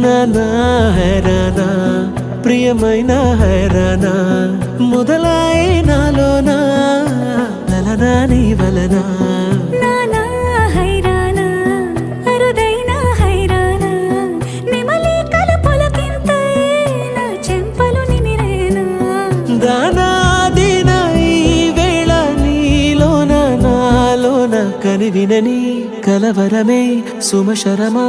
నానా హైరానా ప్రియమైన హైరానా మొదలాయే నాలోనా లలనా నీ వలనా నానా హైరానా అరుదైన హైరానా నిమలి కలపులకింతై నా చెంపలు నిమిరేనా దానాదిన ఈ వేళ నీలోన నాలోన కనివినని కలవరమే సుమశరమా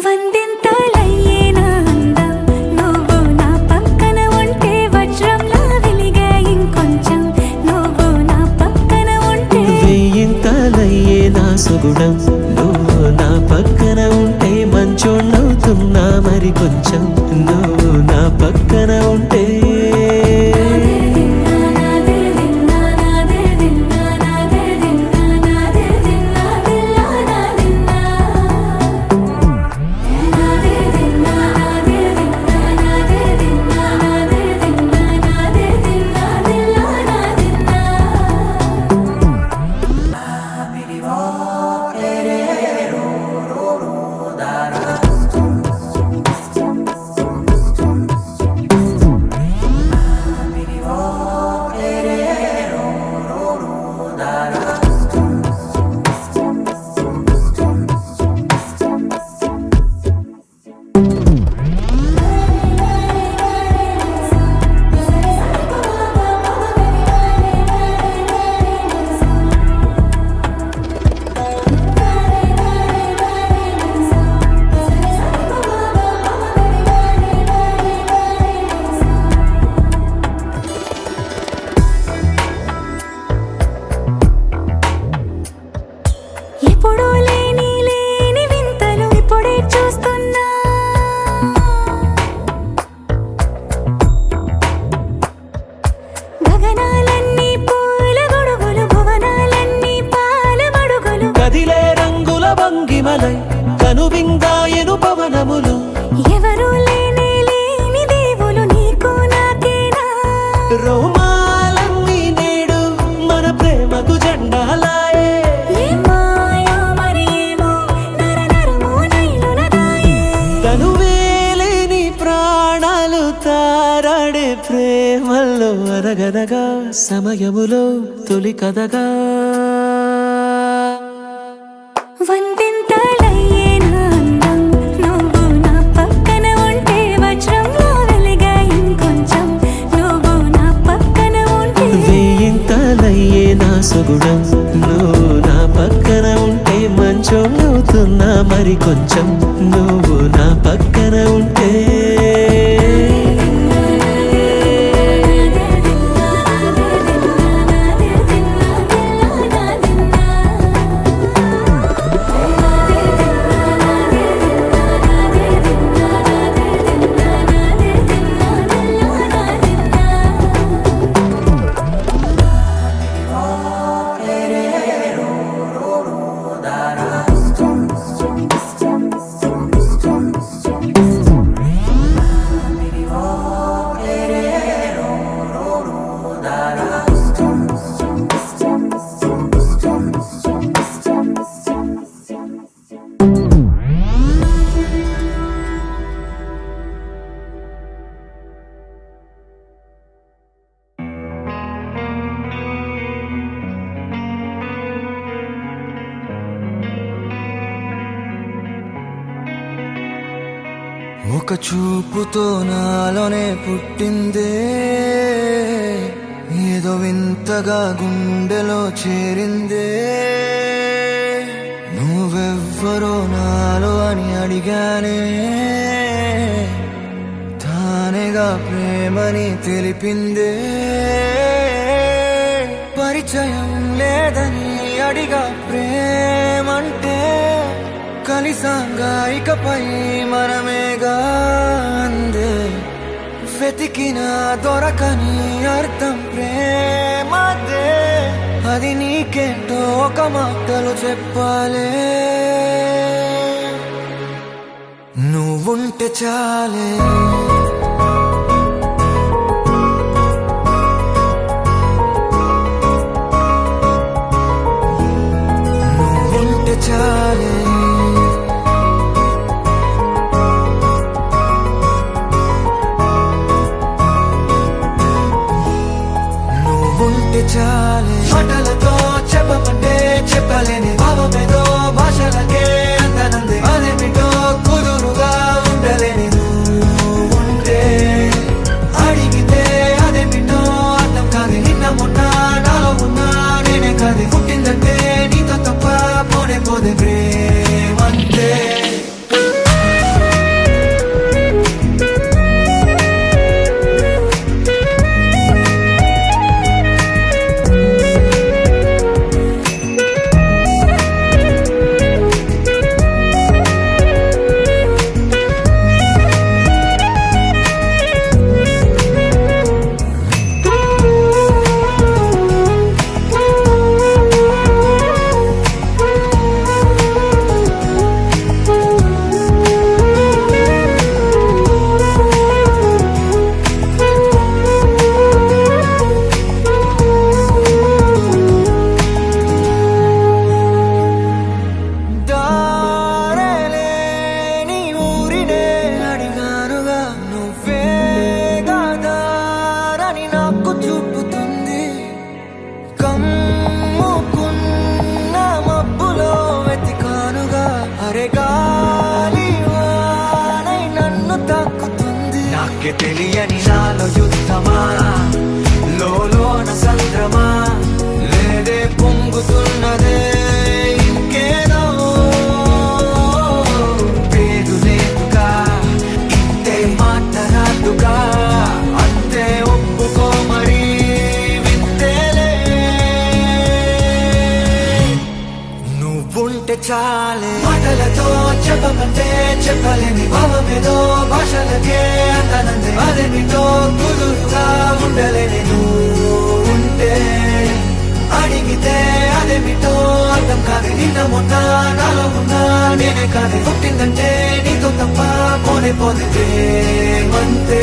వందింతలయ్యేనా అందం నువ్వు నా పక్కన ఉంటే వజ్రంలా వెలిగే ఇంకొంచెం నువ్వు నా పక్కన ఉంటే వెయ్యింతలయ్యే నా సుగుణం నువ్వు నా పక్కన ఉంటే మంచోణ్ణవుతున్నా మరి కొంచెం నువ్వు నా పక్కన ఉంటే ఎప్పుడూ లేని వింతలు ఇప్పుడే చూస్తున్నా గగనాలన్నీ పూల గొడుగులు భువనాలన్నీ పాల మడుగులు కదిలే రంగుల భంగిమలై కనువిందాయను పవనములు ఎవరూ లేని దేవులు నీకు నాకేనా రోమాలన్నీ నేడు మన ప్రేమకు జెండాలాయే ఏమాయో మరి ఏమో నరనరమో నైలునదాయే తనువేలేని ప్రాణాలు తారాడే ప్రేమల్లో అనగనగా సమయములో తొలి కథగా వందింతలయ్యేనా అందం నువ్వు నా పక్కన ఉంటే వజ్రంలా వెలిగే ఇంకొంచెం నువ్వు నా పక్కన ఉంటే వెయ్యింతలయ్యే నా సుగుణం నువ్వు నా పక్కన ఉంటే మంచోణ్ణవుతున్నా మరి కొంచెం నువ్వు నా పక్కన ఉంటే ఒక చూపుతో నాలోనే పుట్టిందే ఏదో వింతగా గుండెలో చేరిందే నువ్వెవ్వరో నాలో అని అడిగానే తానేగా మాటగా ప్రేమని తెలిపిందే పరిచయం లేదని అడిగా ప్రేమంటే కలిసాంగా ఇకపై మనమేగా అందే వెతికిన దొరకని అర్థం ప్రేమదే అది నీకేంటో ఒక మాటలు చెప్పాలే నువ్వుంటే చాలే నువ్వుంటే చాలే నువ్వుంటే చాలే మాటలతో చెప్పమంటే చెప్పలేని భావమేదో భాషలకే అందనందే అదేమిటో కుదురుగా ఉండలేని నువ్వుంటే అడిగితే అదేమిటో అర్థం కాదు నిన్న మొన్న నాలో ఉన్నా నేనే కాదు పుట్టిందంటే నీతో తప్ప పోనే పోదే ప్రేమంతే తెలియని నాలో యుద్ధమా లోన సంద్రమా లేదే పొంగుతున్నదే ఇంకేదో పేరు లేదుగా ఇంతే మాట్లాడుగా అంతే ఒప్పుకో మరి వింతేలే నువ్వుంటే చాలే మాటలతో చెప్పమంటే చెప్పలేని భావమేదో భాషలకే అందనందే అదేమిటో కుదురుగా ఉండలేని నువ్వుంటే అడిగితే అదేమిటో అర్థం కాదు నిన్న మొన్న నాలో ఉన్నా నేనే కాదు పుట్టిందంటే నీతో తప్ప పోనే పోదే ప్రేమంతే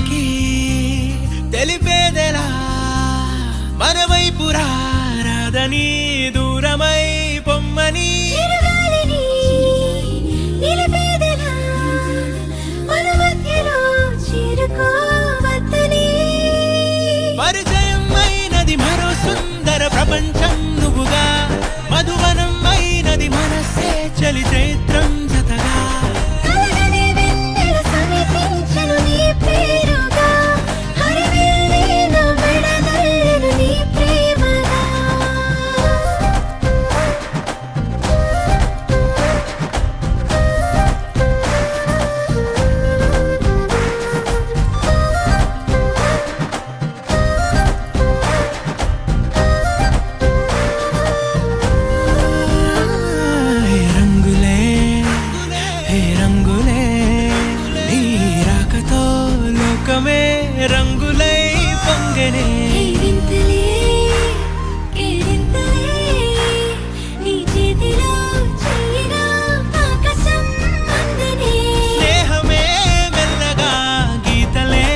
గాలికి తెలిపేదెలా మన వైపు రాదని దూరమై పొమ్మని చిరుగాలిని నిలిపేదెలా మన మధ్యలో చేరుకోవద్దని పరిచయం అయినది మరో సుందర ప్రపంచం నువ్వుగా మధువనం అయినది మనసే చలి చైత్రం జతగా కలగని వెన్నెల సమీపించను నీ పేరుగా హరివిల్లి నా మెడదల్లెను నీ ప్రేమగా హే రంగులే హే రంగులే నీ రాకతో లోకమే రంగులై పొంగనే వింతలే కేరింతలే నీ చేతిలో చెయ్యిగా ఆకాశం అందనే స్నేహమే మెల్లగా గీతలే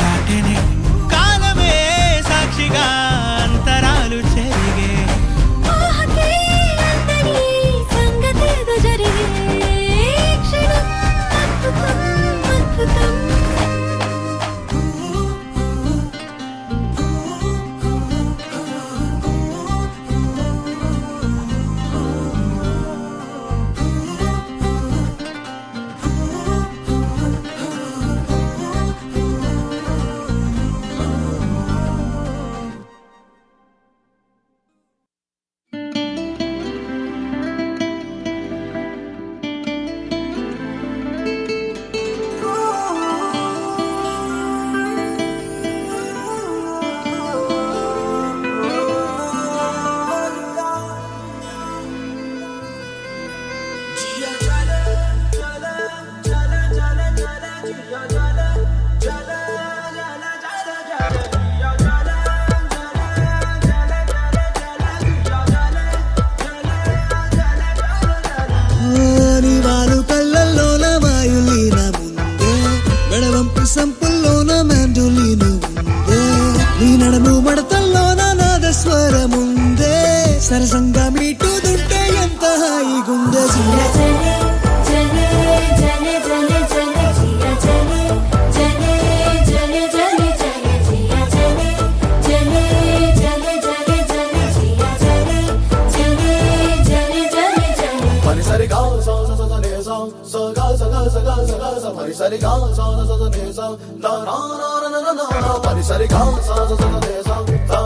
దాటెనే కాలమే సాక్షిగా అంతరాలు చెరిగే ఊహకే అందని సంగతేదో జరిగే క్షణం అద్భుతం అద్భుతం నీ వారు కళ్ళల్లోన వాయులీన ముందే మెడవంపు సంపుల్లోన మెండులీన ఉందే నీ నడుము మడతల్లోన నాదస్వరముందే సరసంగా మీటుదుంటే ఎంత హాయిగుందే జలే జలే జలే జలే జలే జియా జలే జలే జలే జలే జలే జియా జలే జలే జలే జలే జలే జియా జలే జలే జలే జలే జలే పరిసరి గా సా సా సా నే సా సా గా సా గా సా గా సా గా సా పరిసరి గా సా సా సా నే సా నా నా నా నా నా పరిసరి గా సా సా సా నే సా నా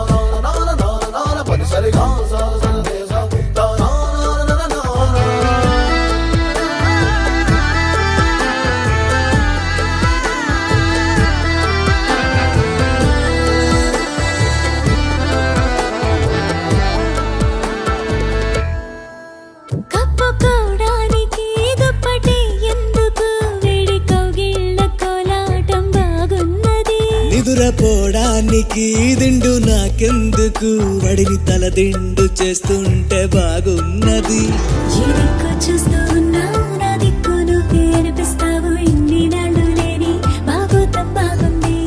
నా నా నా పరిసరి గా సా సా నే సా నా నా నా నా కప్పుకోవడానికి దుప్పటి ఎందుకు వేడి కౌగిళ్ళ కోలాటం బాగున్నది నిదురపోవడానికి దిండు నాకెందుకు వడిని తల దిండు చేస్తుంటే బాగున్నది ఈ దిక్కు చూస్తూ ఉన్నావు నా దిక్కు నువ్వే అనిపిస్తావు ఇన్ని నాళ్ళు లేని బాగోతం బాగుంది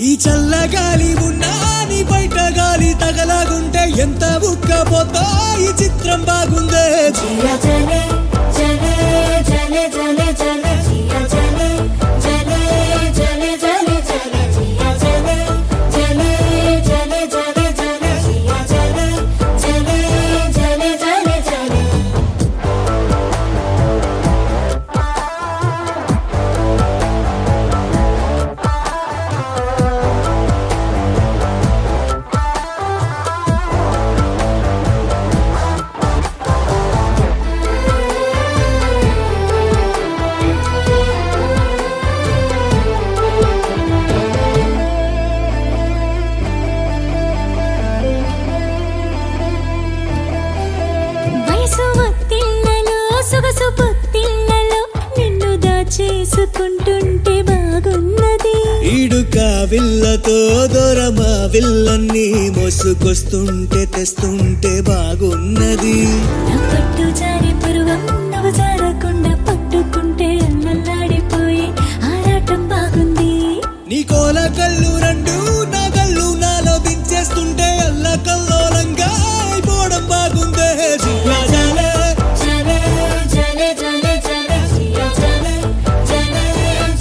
ఈ చల్లగాలి ఉన్నా నీ బయట గాలి తగలాగుంటే ఎంత ఉక్కపోతా ఈ చిత్రం బాగుందే జియా జలే జలే జలే జలే జలే జియా జలే జలే జలే జలే జలే జియా జలే జలే జలే జలే జలే జియా జలే జలే జలే జలే జలే వయసు ఒత్తిళ్లలో సొగసు పొత్తిళ్లలో నిన్ను దాచేసుకుంటుంటే బాగున్నది ఈడుక విల్లతో దూరమా విల్లన్ని మోసుకొస్తుంటే తెస్తుంటే బాగున్నది నా పట్టు జారి పురువం నువ్వు జారకుండా పట్టుకుంటే అల్లల్లాడిపోయి ఆరాటం బాగుంది నీ కోల కల్లోల కళ్ళు రెండు నా కళ్ళు నాలో దించేస్తుంటే అల్ల కల్లోలంగా అయిపోవడం బాగుందే జియా జాలే జలే జలే జలే జలే జియా జలే జలే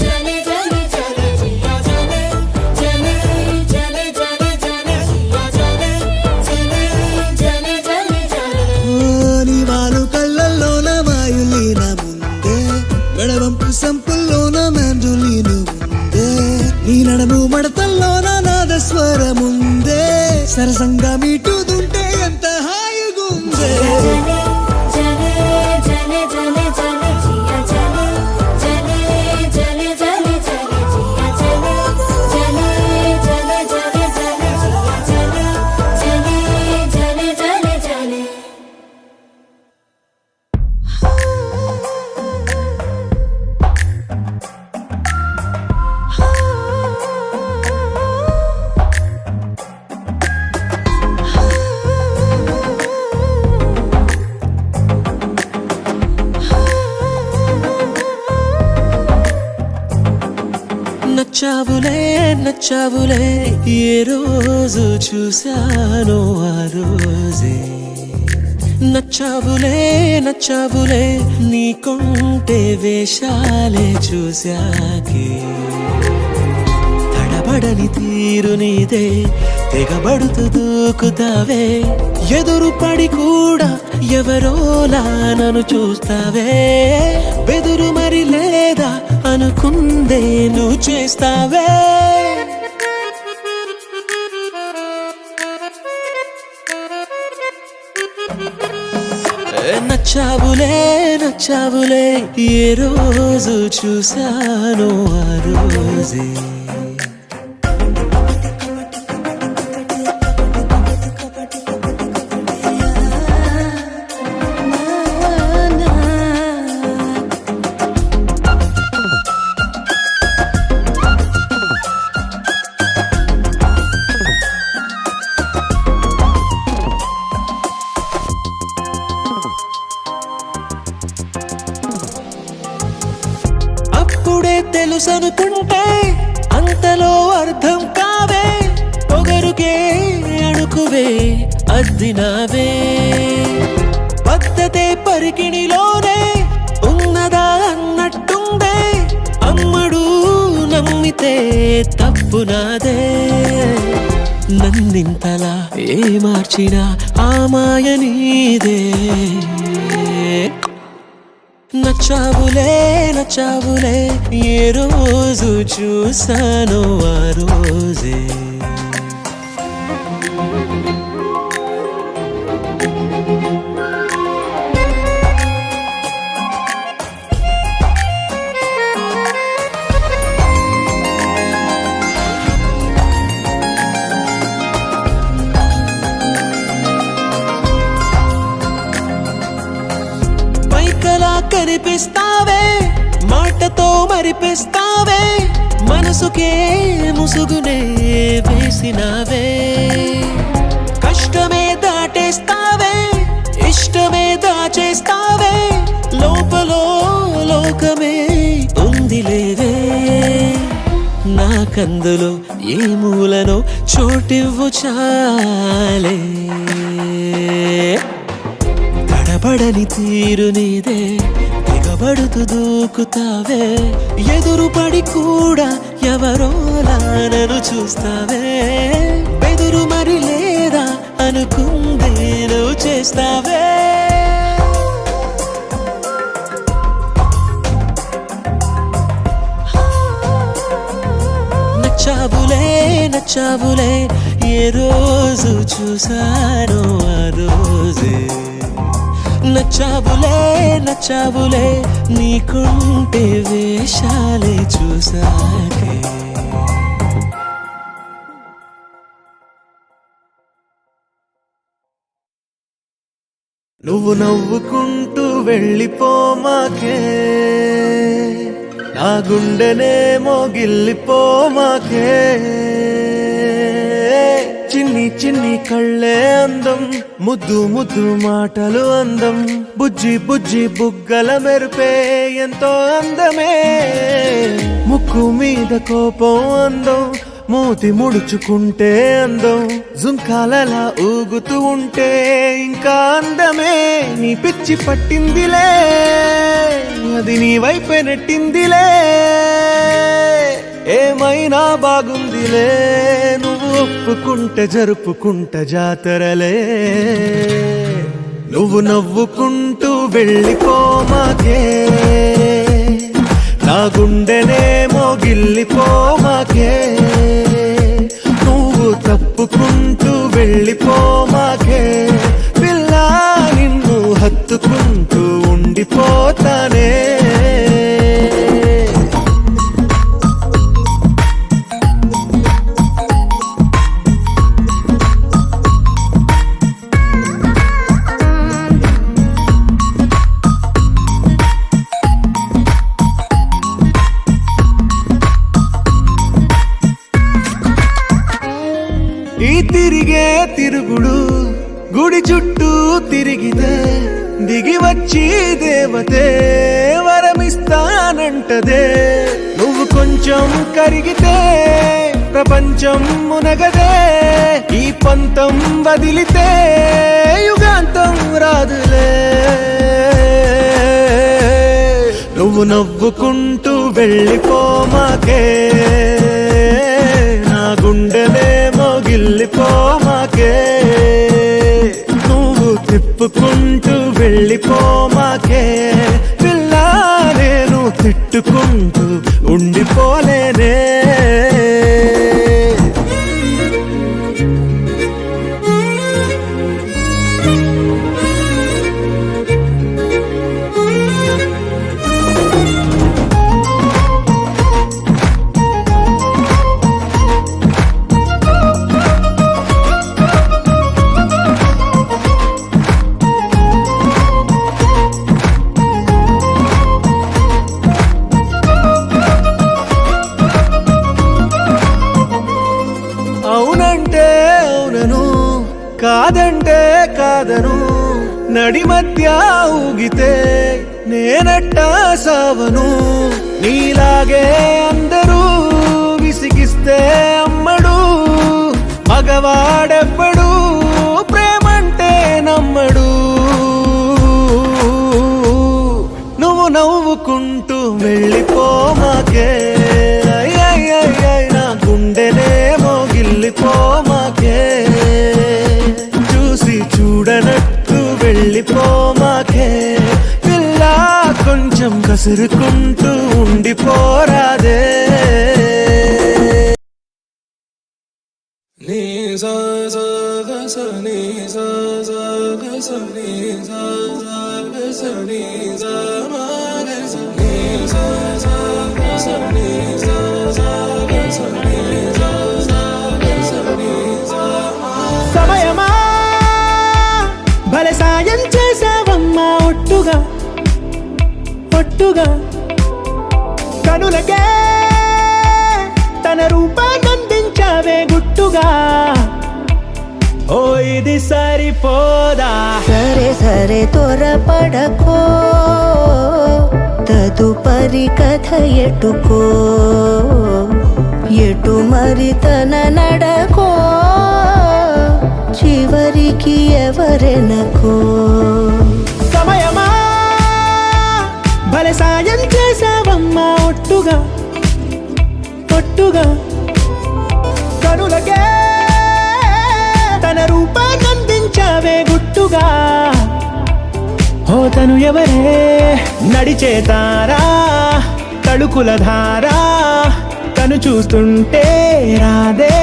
జలే జలే జలే జియా జలే జలే జలే జలే జలే జియా జలే జలే జలే జలే జలే నీ వాలు కళ్ళల్లోన మాయులీన ముందే మెడవంపు సంపుల్లోన మ్యాండులీను ముందే నీ నడము మడతల్లోన నాదస్వరముందే సరసంగా మీటుదుంటే ఎంత హాయిగుందే జలే జలే జలే జలే జియా జలే జలే జలే జలే జలే జియా జలే జలే జలే జలే జలే జియా జలే జలే జలే జలే నచ్చావులే నచ్చావులే ఏ రోజు చూశానో ఆ రోజే నచ్చావులే నచ్చావులే నీకుంటే వేషాలే చూశాకే తడబడని తీరు నీదే తెగబడుతూ దూకుతావే ఎదురు పడి కూడా ఎవరోలా నన్ను చూస్తావే బెదురు మరి లేదా అనుకుందే నువ్వు చేస్తావే నచ్చావులే నచ్చావులే ఏ రోజు చూశానో ఆ రోజే అప్పుడే తెలుసనుకుంటే అంతలో అర్థం కావే పొగరుకే అణుకువే అద్దినావే పద్ధతే పరికిణిలోనే ఉన్నదా అన్నట్టుందే అమ్మడు నమ్మితే తప్పు నాదే నన్నింతలా ఏ మార్చినా ఆ మాయ నీదే నచ్చావులే నచ్చావులే ఏ రోజు చూశానో ఆ రోజే పైకలా కనిపిస్తావే మాటతో మరిపిస్తావే మనసుకే ముసుగునే వేసినావే కష్టమే దాటేస్తావే ఇష్టమే దాచేస్తావే లోపలో లోకమే ఉందిలేవే నాకందులో ఏ మూలనో చోటివ్వు చాలే తడబడని తీరు నీదే తెగబడుతూ దూకుతావే ఎదురు పడి కూడా ఎవరోలా నన్ను చూస్తావే బెదురు మరి లేదా అనుకుందే నువ్వు చేస్తావే నచ్చావులే నచ్చావులే ఏ రోజు చూశానో ఆ రోజే నచ్చావులే నచ్చావులే నీకుంటే వేషాలే చూసాకే నువ్వు నవ్వుకుంటూ వెళ్ళిపోమాకే నా గుండెనేమో గిల్లిపోమాకే చిన్ని చిన్ని కళ్ళే అందం, ముద్దు ముద్దు మాటలు అందం, బుజ్జి బుజ్జి బుగ్గల మెరుపే ఎంతో అందమే. ముక్కు మీద కోపం అందం, మూతి ముడుచుకుంటే అందం, జుంకాలలా ఊగుతూ ఉంటే ఇంకా అందమే. నీ పిచ్చి పట్టిందిలే, అది నీ వైపే నెట్టిందిలే. ఏమైనా బాగుందిలే, నువ్వు ఒప్పుకుంటే జరుపుకుంట జాతరలే. నువ్వు నవ్వుకుంటూ వెళ్ళిపోమాకే, నా గుండెనేమో గిల్లిపోమాకే. నువ్వు తప్పుకుంటూ వెళ్ళిపోమాకే, పిల్ల నిన్ను హత్తుకుంటూ ఉండిపోతానే. ఈ తిరిగే తిరుగుడు గుడి చుట్టూ తిరిగితే, దిగి వచ్చి దేవతే వరమిస్తానంటదే. నువ్వు కొంచెం కరిగితే ప్రపంచం మునగదే. ఈ పంతం వదిలితే యుగాంతం రాదులే. నువ్వు నవ్వుకుంటూ వెళ్ళిపోమాకే, నా గుండెనేమో గిల్లిపోమాకే. నువ్వు తిప్పుకుంటూ వెళ్ళిపోమాకే, పిల్ల నేను తిట్టుకుంటూ ఉండిపోలేనే. అవునంటే అవునను, కాదంటే కాదను, నడి మధ్య ఊగితే నేనట్టా సావను. నీలాగే అందరూ విసిగిస్తే అమ్మడు, మగవాడెవ్వడు ప్రేమంటే నమ్మడు. నువ్వు నవ్వుకుంటూ వెళ్ళిపోమాకే, నా గుండెనేమో గిల్లిపోమాకే. చూసి చూడనట్టు వెళ్ళిపోమాకే, పిల్ల కొంచెం కసురుకుంటూ ఉండిపోరాదే. నీ సా సా గ స నీ సా సా గ స నీ సా సా గ స నీ సా మా గ స నీ సా సా గ స నీ సా సా గ స నీ సా సా గ స నీ సా మా. సమయమా భలే సాయం చేసావమ్మా, ఒట్టుగా ఒట్టుగా కనులకే తన రూపాన్నందించావే గుట్టుగా. ఓ ఇది సరిపోదా, సరే సరే త్వరపడకో, తదుపరి కథ ఎటుకో, ఎటు మరి తన నడకో, చివరికి ఎవరెనకో. సమయమా భలే సాయం చేసావమ్మా, ఒట్టుగా ఒట్టుగా కనులకే తన రూపాన్నందించావే గుట్టుగా. ఓ తను ఎవరే నడిచే తారా, తళుకుల ధారా, తను చూస్తుంటే రాదే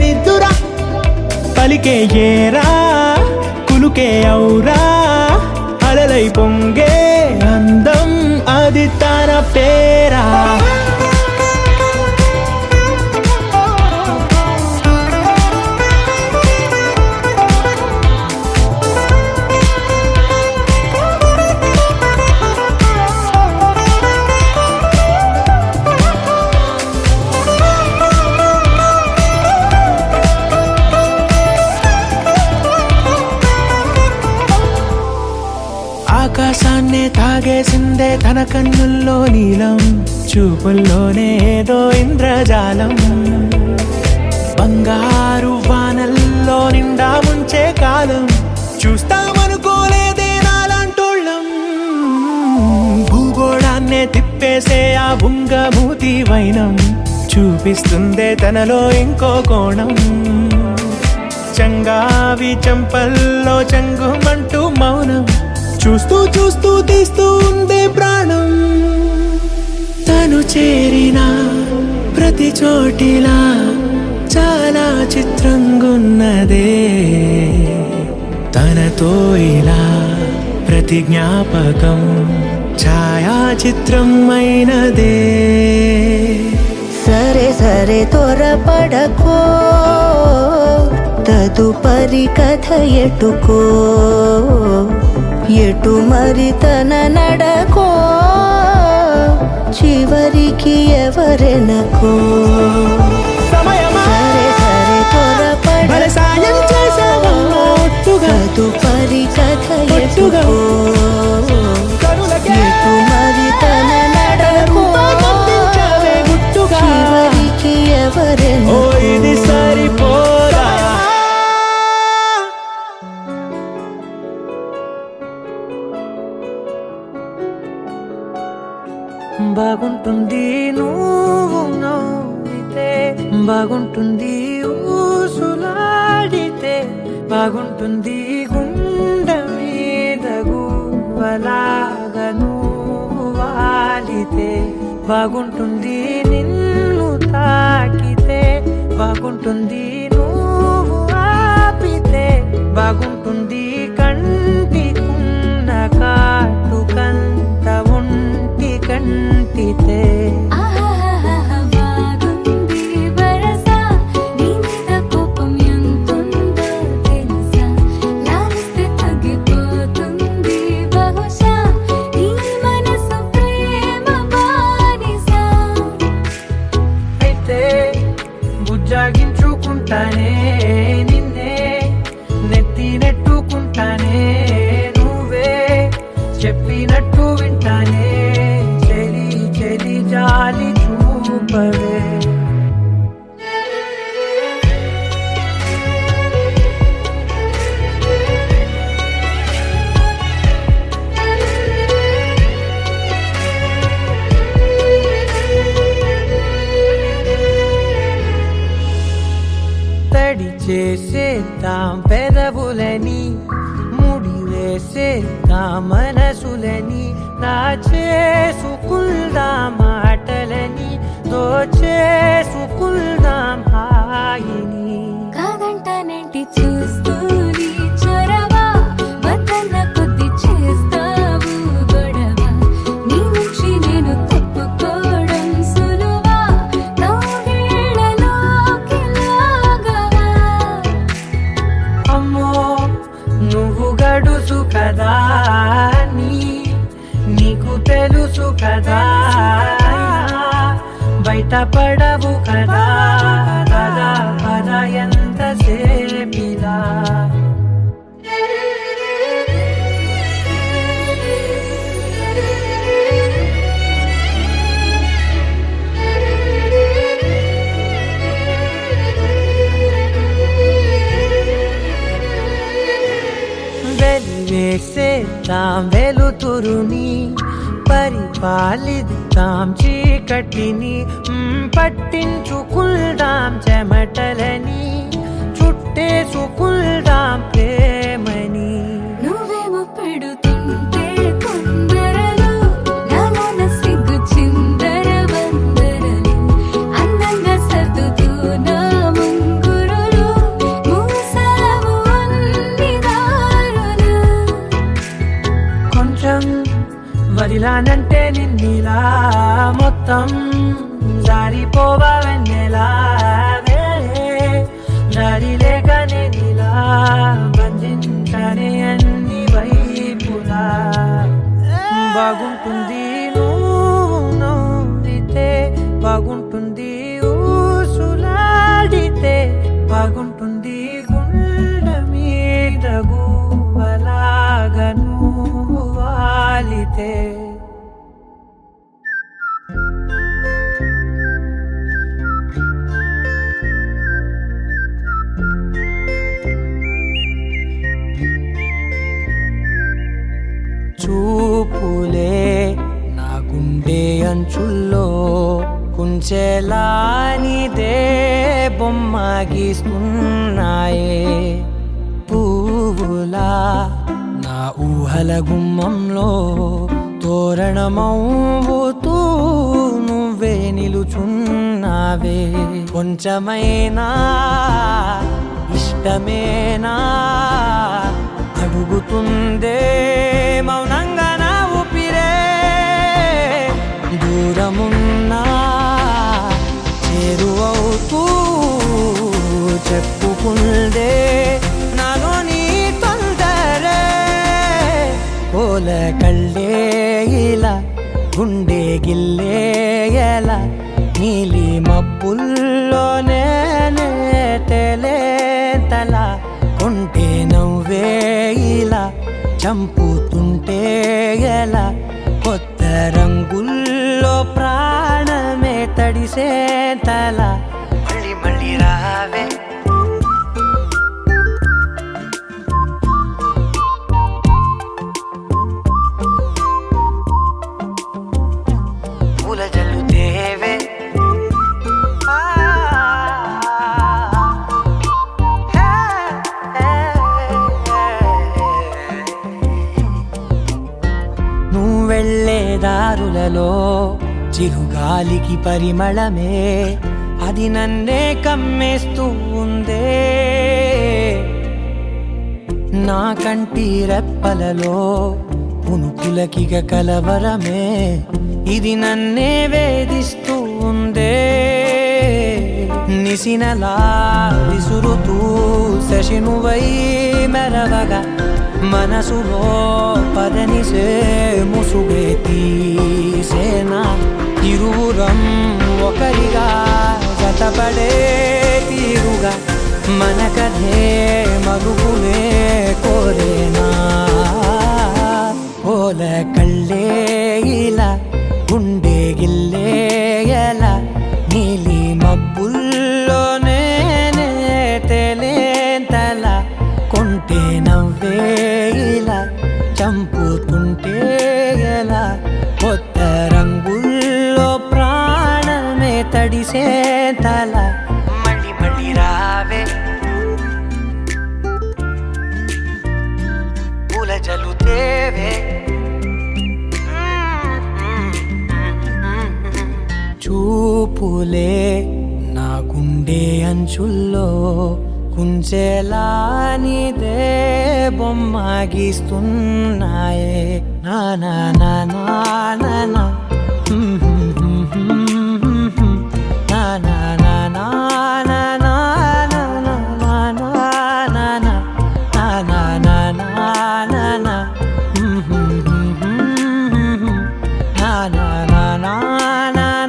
నిద్దురా. పలికే ఏరా కులుకే ఔరా, అలలై పొంగే అందం అది తన పేరా. ఆకాశాన్నే తాగేసిందే తన కన్నుల్లో నీలం, చూపుల్లోనే ఏదో ఇంద్రజాలం. బంగారు వానల్లో నిండా ముంచే కాలం, చూస్తామనుకోలేదే నాలాంటోళ్ళం. భూగోళాన్నే తిప్పేసే ఆ బుంగమూతి వైనం, చూపిస్తుందే తనలో ఇంకో కోణం. చంగావి చంపల్లో చంగుమంటూ మౌనం, చూస్తూ చూస్తూ తీస్తూ ఉందే ప్రాణం. తను చేరిన ప్రతి చోటిలా చాలా చిత్రంగున్నదే, తనతో ఇలా ప్రతి జ్ఞాపకం ఛాయాచిత్రం అయినదే. సరే సరే త్వరపడకో, తదుపరి కథ ఎటుకో, ఎటు మరి తన నడకో, చివరికి ఎవరెనకో. సరే సరే త్వరపడకో, తదుపరి కథ ఎటుకో, ఎటు మరి తన నడకో, చివరికి ఎవరెనకో. ఇది సరిపోదా? బాగుంటుంది నువ్వు నవ్వితే, బాగుంటుంది ఊసులాడితే, బాగుంటుంది గుండె మీద గువ్వలాగా నువ్వు వాలితే, బాగుంటుంది నిన్ను తాకితే, బాగుంటుంది నువ్వు ఆపితే, బాగుంటుంది కంటికున్న కాటుకంత ఒంటి కంటితే. బాగుంది వరస, నీ మీద కోపం ఎంతుందో తెలుసా, లాలిస్తే తగ్గిపోతుంది బహుశా, నీ మనసు ప్రేమ బానిస. అయితే బుజ్జాగించుకుంటానే నిన్నే, నెత్తి నెట్టుకుంటానే, నువ్వే చెప్పినట్టు వింటానే, చెలి చెలి జాలి చూపవే. తడి చేసేద్దాం పెదవులని, ముడి వేసేద్దాం మనసులని, నా చేసుకుందాం మాటలని, దోచేసుకుందాం హాయిని. కాదంటానేంటి చూస్తూ నీ చొరవ, వద్దన్న కొద్ది చేస్తావు గొడవ, నీ నుంచి నేను తప్పుకోవడం సులువా, నవ్వేళ్ళలోకి లాగవా. అమ్మో నువ్వు గడుసు కదా, నీకు తెలుసు కదా, బయట పడవు కదా, పద పద ఎంత సేపిలా. వెలివేసేద్దాం వెలుతురుని, పరిపాలిద్దాం చీకటిని, పట్టించుకుందాం చెమటలని, చుట్టేసుకుందాం ప్రేమని. నువ్వేమో పెడుతుంటే కొందరలు, నాలోన సిగ్గు చిందర వందరలు, అందంగా సర్దుతూ నా ముంగురులు, మూసావు అన్ని దారులు. కొంచెం వదిలానంటే నిన్నిలా, మొత్తం జారిపోవా వెన్నెలా, దారి లేక నేనిలా బంధించనే అన్ని వైపులా. బాగుంటుంది నువ్వు నవ్వితే, బాగుంటుంది ఊసులాడితే, బాగుంటుంది గుండె మీద గువ్వలాగా నువ్వు కుంచెలా నీదే బొమ్మ గీస్తున్నాయే పువ్వులా నా ఊహల గుమ్మంలో తోరణమవుతూ నువ్వే నిలుచున్నావే కొంచెమైనా ఇష్టమేనా అడుగుతుందే మౌనంగా నా ఊపిరే దూరమున్నా చేరువవుతూ చెప్పుకుందే నాలో నీ తొందరే కోల కళ్ళే ఇలా గుండె గిల్లే ఎలా నీలి మబ్బుల్లోనే తేలేంతల కొంటే నవ్వే ఇలా చంపుతుంటే ఎలా కొత్త రంగుల్లో ప్రాణమే తడిసే తల మళ్ళీ మళ్ళీ రావే పూల జల్లుతేవే నువ్వు వెళ్ళే దారులలో చిరుగాలికి పరిమళమే అది నన్నే కమ్మేస్తూ ఉందే నా కంటి రెప్పలలో పునుకులకిగ కలవరమే ఇది నన్నే వేధిస్తూ ఉందే నిసినలా విసురుతూ శశినువై మెరవగా మనసులో పదనిసే ముసుగే తీసేనా ఇరువురం ఒకరిగా జతపడే తీరుగా మన కథే మరుగునే కోరేనా కోల కళ్ళే ఇలా గుండె గిల్లే ఎలా నీలి మబ్బుల్లోనే తేలేంతల కొంటే నవ్వే ఇలా చంపుతుంటే ఎలా కొత్త రంగుల్లో ప్రాణమే తడిసే తల మళ్ళీ మళ్ళీ రావే పూల జల్లుతేవే చూపులే నా గుండె అంచుల్లో కుంచెలా నీదే బొమ్మ గీస్తున్నాయే నా నా నా నా నా నా నా నా నా నా నా నా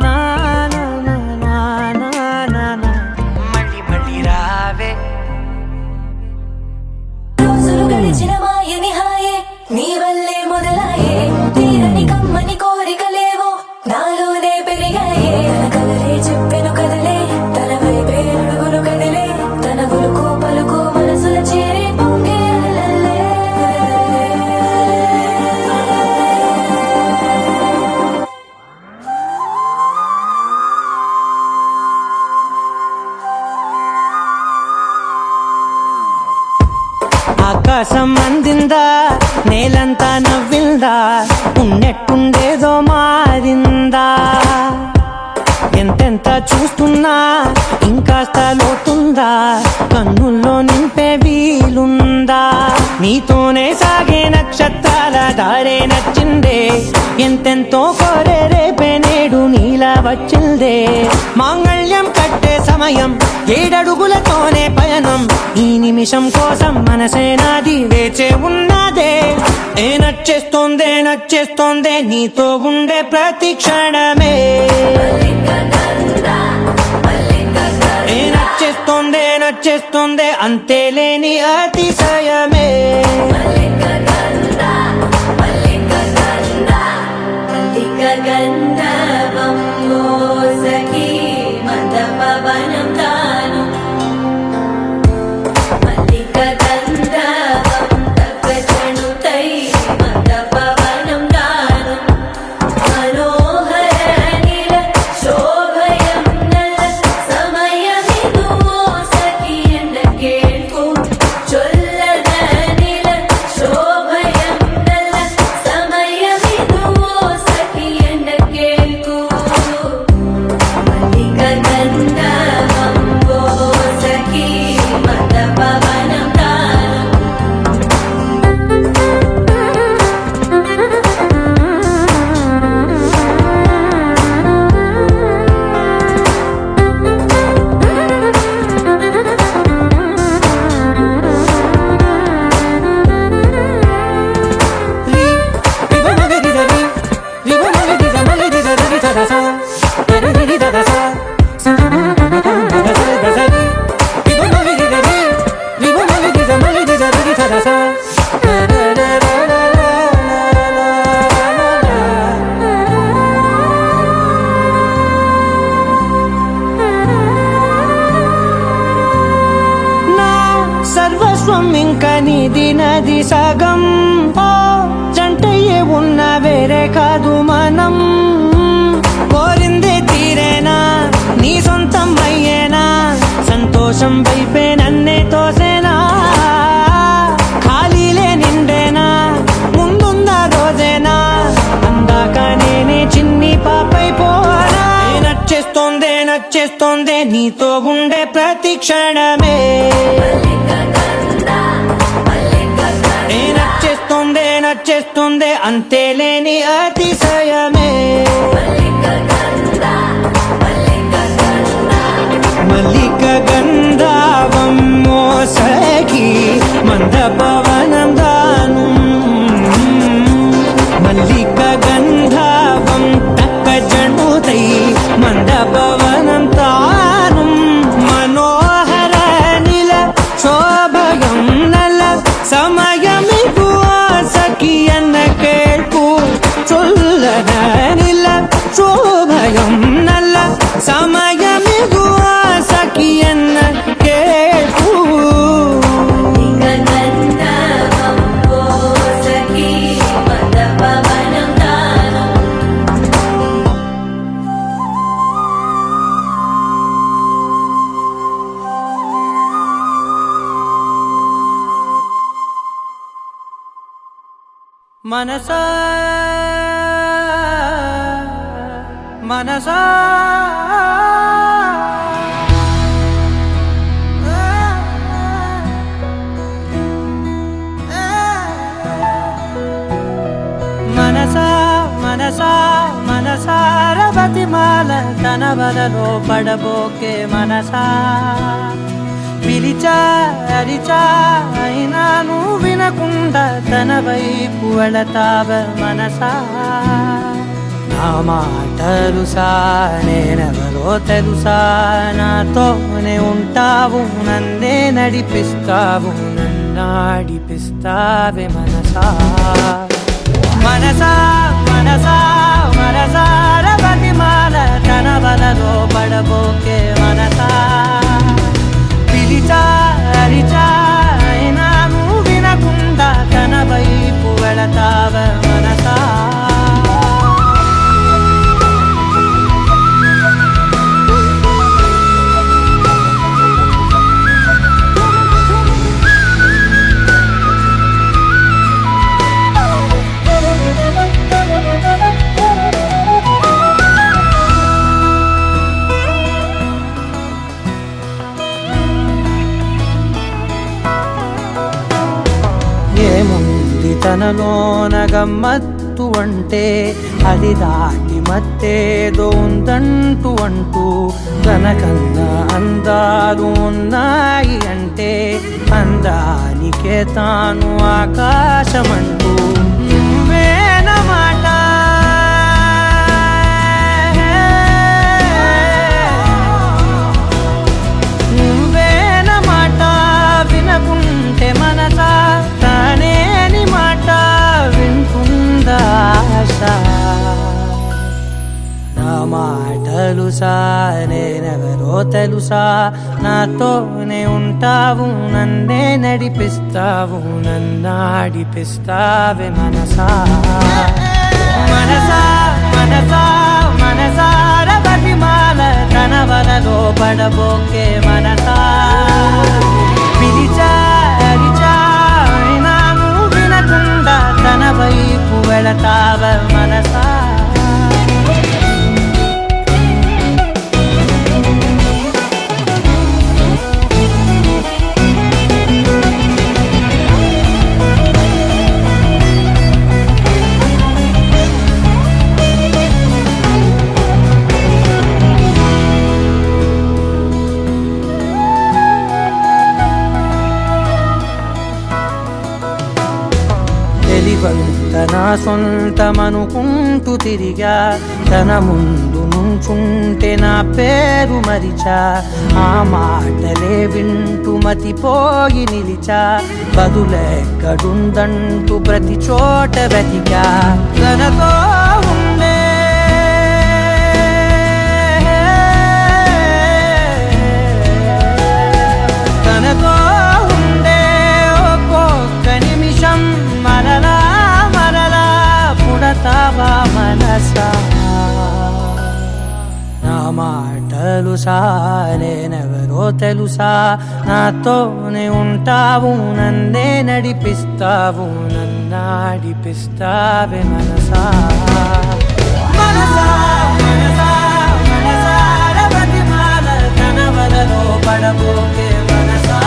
నా నా నా నా మళ్ళీ మళ్ళీ రావే రోజులు గడిచిన మాయని హాయే నీ వల్లే మొదలాయే తీరని కమ్మని కోరికలేవో నాలోనే పెరిగాయే తన కలలే చెప్పెను కదలే తన వైపే అడుగులు కదిలే తన గులుకు పలుకు మనసుల చేరే పొంగే అలలే. ఆకాశం అందిందా నేలంతా నవ్విందా ఉన్నట్టుండేదో మారిందా ఎంతెంత చూస్తున్నా ఇంకాస్త లోతుందా కన్నుల్లో నింపే వీలుందా నీతోనే సాగే నక్షత్రాల దారే నచ్చిందే ఎంతెంతో కోరే రేపే నేడు నీలా వచ్చిందే మాంగళ్యం కట్టే సమయం ఏడడుగులతోనే పయనం ఈ నిమిషం కోసం మనసే నాది వేచే ఉన్నదే ఏ నచ్చేస్తోందే నీతో ఉండే ప్రతి క్షణమే ఏ నచ్చేస్తోందే అంతేలేని అతిశయమే గంధర్వం సఖీ మంద పవనం తాను మల్లిక గంధర్వం తగ్గచణుతై మంద పవనం తాను మనోహర నీల శోభయం సర్వస్వం ఇంకా నీది నది సగం ఓ జంటయ్యే ఉన్న వేరే కాదు మనం కోరిందే తీరేనా నీ సొంతం అయ్యేనా సంతోషం వైపే నన్నే తోసేనా ఖాళీలే నిండేనా ముందుందా రోజేనా అందాక నేనే చిన్ని పాపై పోనా నచ్చేస్తోందే నీతో ఉండే ప్రతి క్షణమే నచ్చేస్తోందే అంతేలేని అతిశయమే మల్లిక గంధావం మోసగి మంద పవనం దాను మల్లిక గంధావం తక్క జణుదై మంద పవనం తాను మనోహర నిల శోభయం నల సమయమిగు సఖి అన్న కేൾపు చొల్లన నిల శోభయం నల్ల సమయమిగు సఖి అన్న కేൾపు మనసా మనసా మనసా మనసా మనసారవతిమాల తన వలలో పడబోకే మనసా పిలిచా అరిచా అయినా నువ్వు వినకుండా తన వైపు వెళతావ మనసా నా మాటలుసా నేనెవరో తెలుసా నాతోనే ఉంటావు నన్నే నడిపిస్తావు నన్నాడిపిస్తావే మనసా మనసా మనసా మనసారవతిమాల తన వలలో పడబోకే మనసా పిలిచా అరిచా అయినా నువ్వు వినకుండా తన వైపు వెళతావ మనసా ఏముంది తనలోన గమ్మత్తు అంటే అది దాటి మత్తేదో ఉందంటూ అంటూ తనకన్నా అందాలు ఉన్నాయి అంటే అందానికే తాను ఆకాశమంటూ నువ్వేనమాట నువ్వేనమాట వినకుంటే మనసా తానేని మాట వింటుందా ఆశ నా మాటలుసా నేనెవరో తెలుసా నాతోనే ఉంటావు నన్నే నడిపిస్తావు నన్నాడిపిస్తావే మనసా మనసా మనసా మనసారవతిమాల తన వలలో పడబోకే మనసా పిలిచా అరిచా అయినా నువ్వు వినకుండా తన వైపు వెళతావ మనసా తెలివంత నా సొంతమనుకుంటూ తిరిగా తన ముందు నుంచుంటే నా పేరు మరిచా ఆ మాటలే వింటూ మతిపోయి నిలిచా బదులెక్కడుందంటూ ప్రతి చోట వెతికా తనతో ఉండే తనతో ఉండే మనసా నా మాటలు సాలేనెవరో తెలుసా నాతోనే ఉంటావు నన్నే నడిపిస్తావు నన్నాడిపిస్తావే మనసా మనసా మనసా మనసార బతిమాల కనవలలో పడబోకే మనసా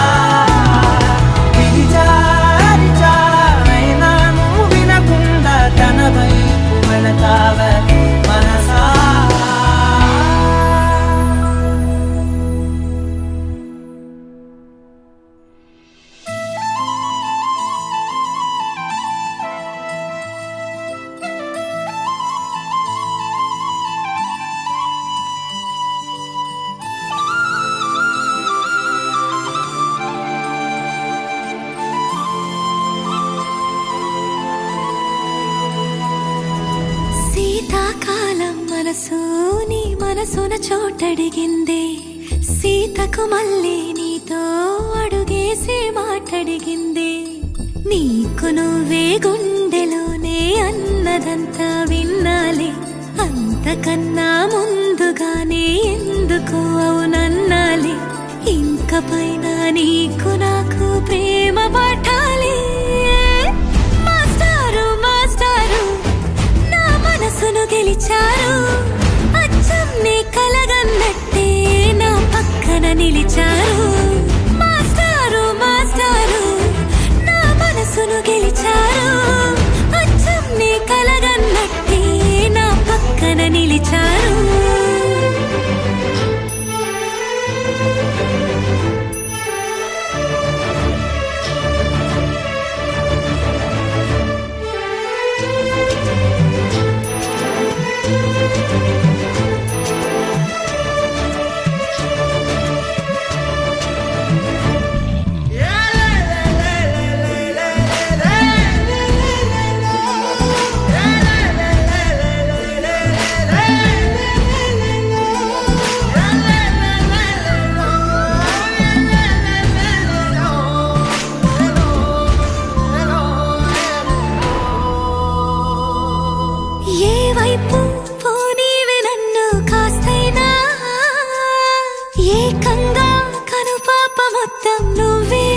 విచారిచారైనా నువ్వు వినకుండా తన వైపు వెళతావే మనసా శీతాకాలం మనసు నీ మనసున చోటడిగిందే సీతకు మళ్ళీ నీతో అడుగేసి మాటడిగిందే నీకు నువ్వే గుండెలోనే అన్నదంతా విన్నాలి అంతకన్నా ముందుగానే ఎందుకు అవునన్నాలి ఇంక పైన నీకు నాకు ప్రేమ పట్టాలి మాస్టారు మాస్టారు నా మనసును గెలిచారు అచ్చం నీ కలగన్నట్టే నా పక్కన నిలిచారు మాస్టారు మాస్టారు నా మనసును గెలిచారు అచ్చం నీ కలగన్నట్టే నా పక్కన నిలిచారు ఏ వైపు పోనీవి నన్ను కాస్తైనా ఏకంగా కనుపాప మొత్తం నువ్వే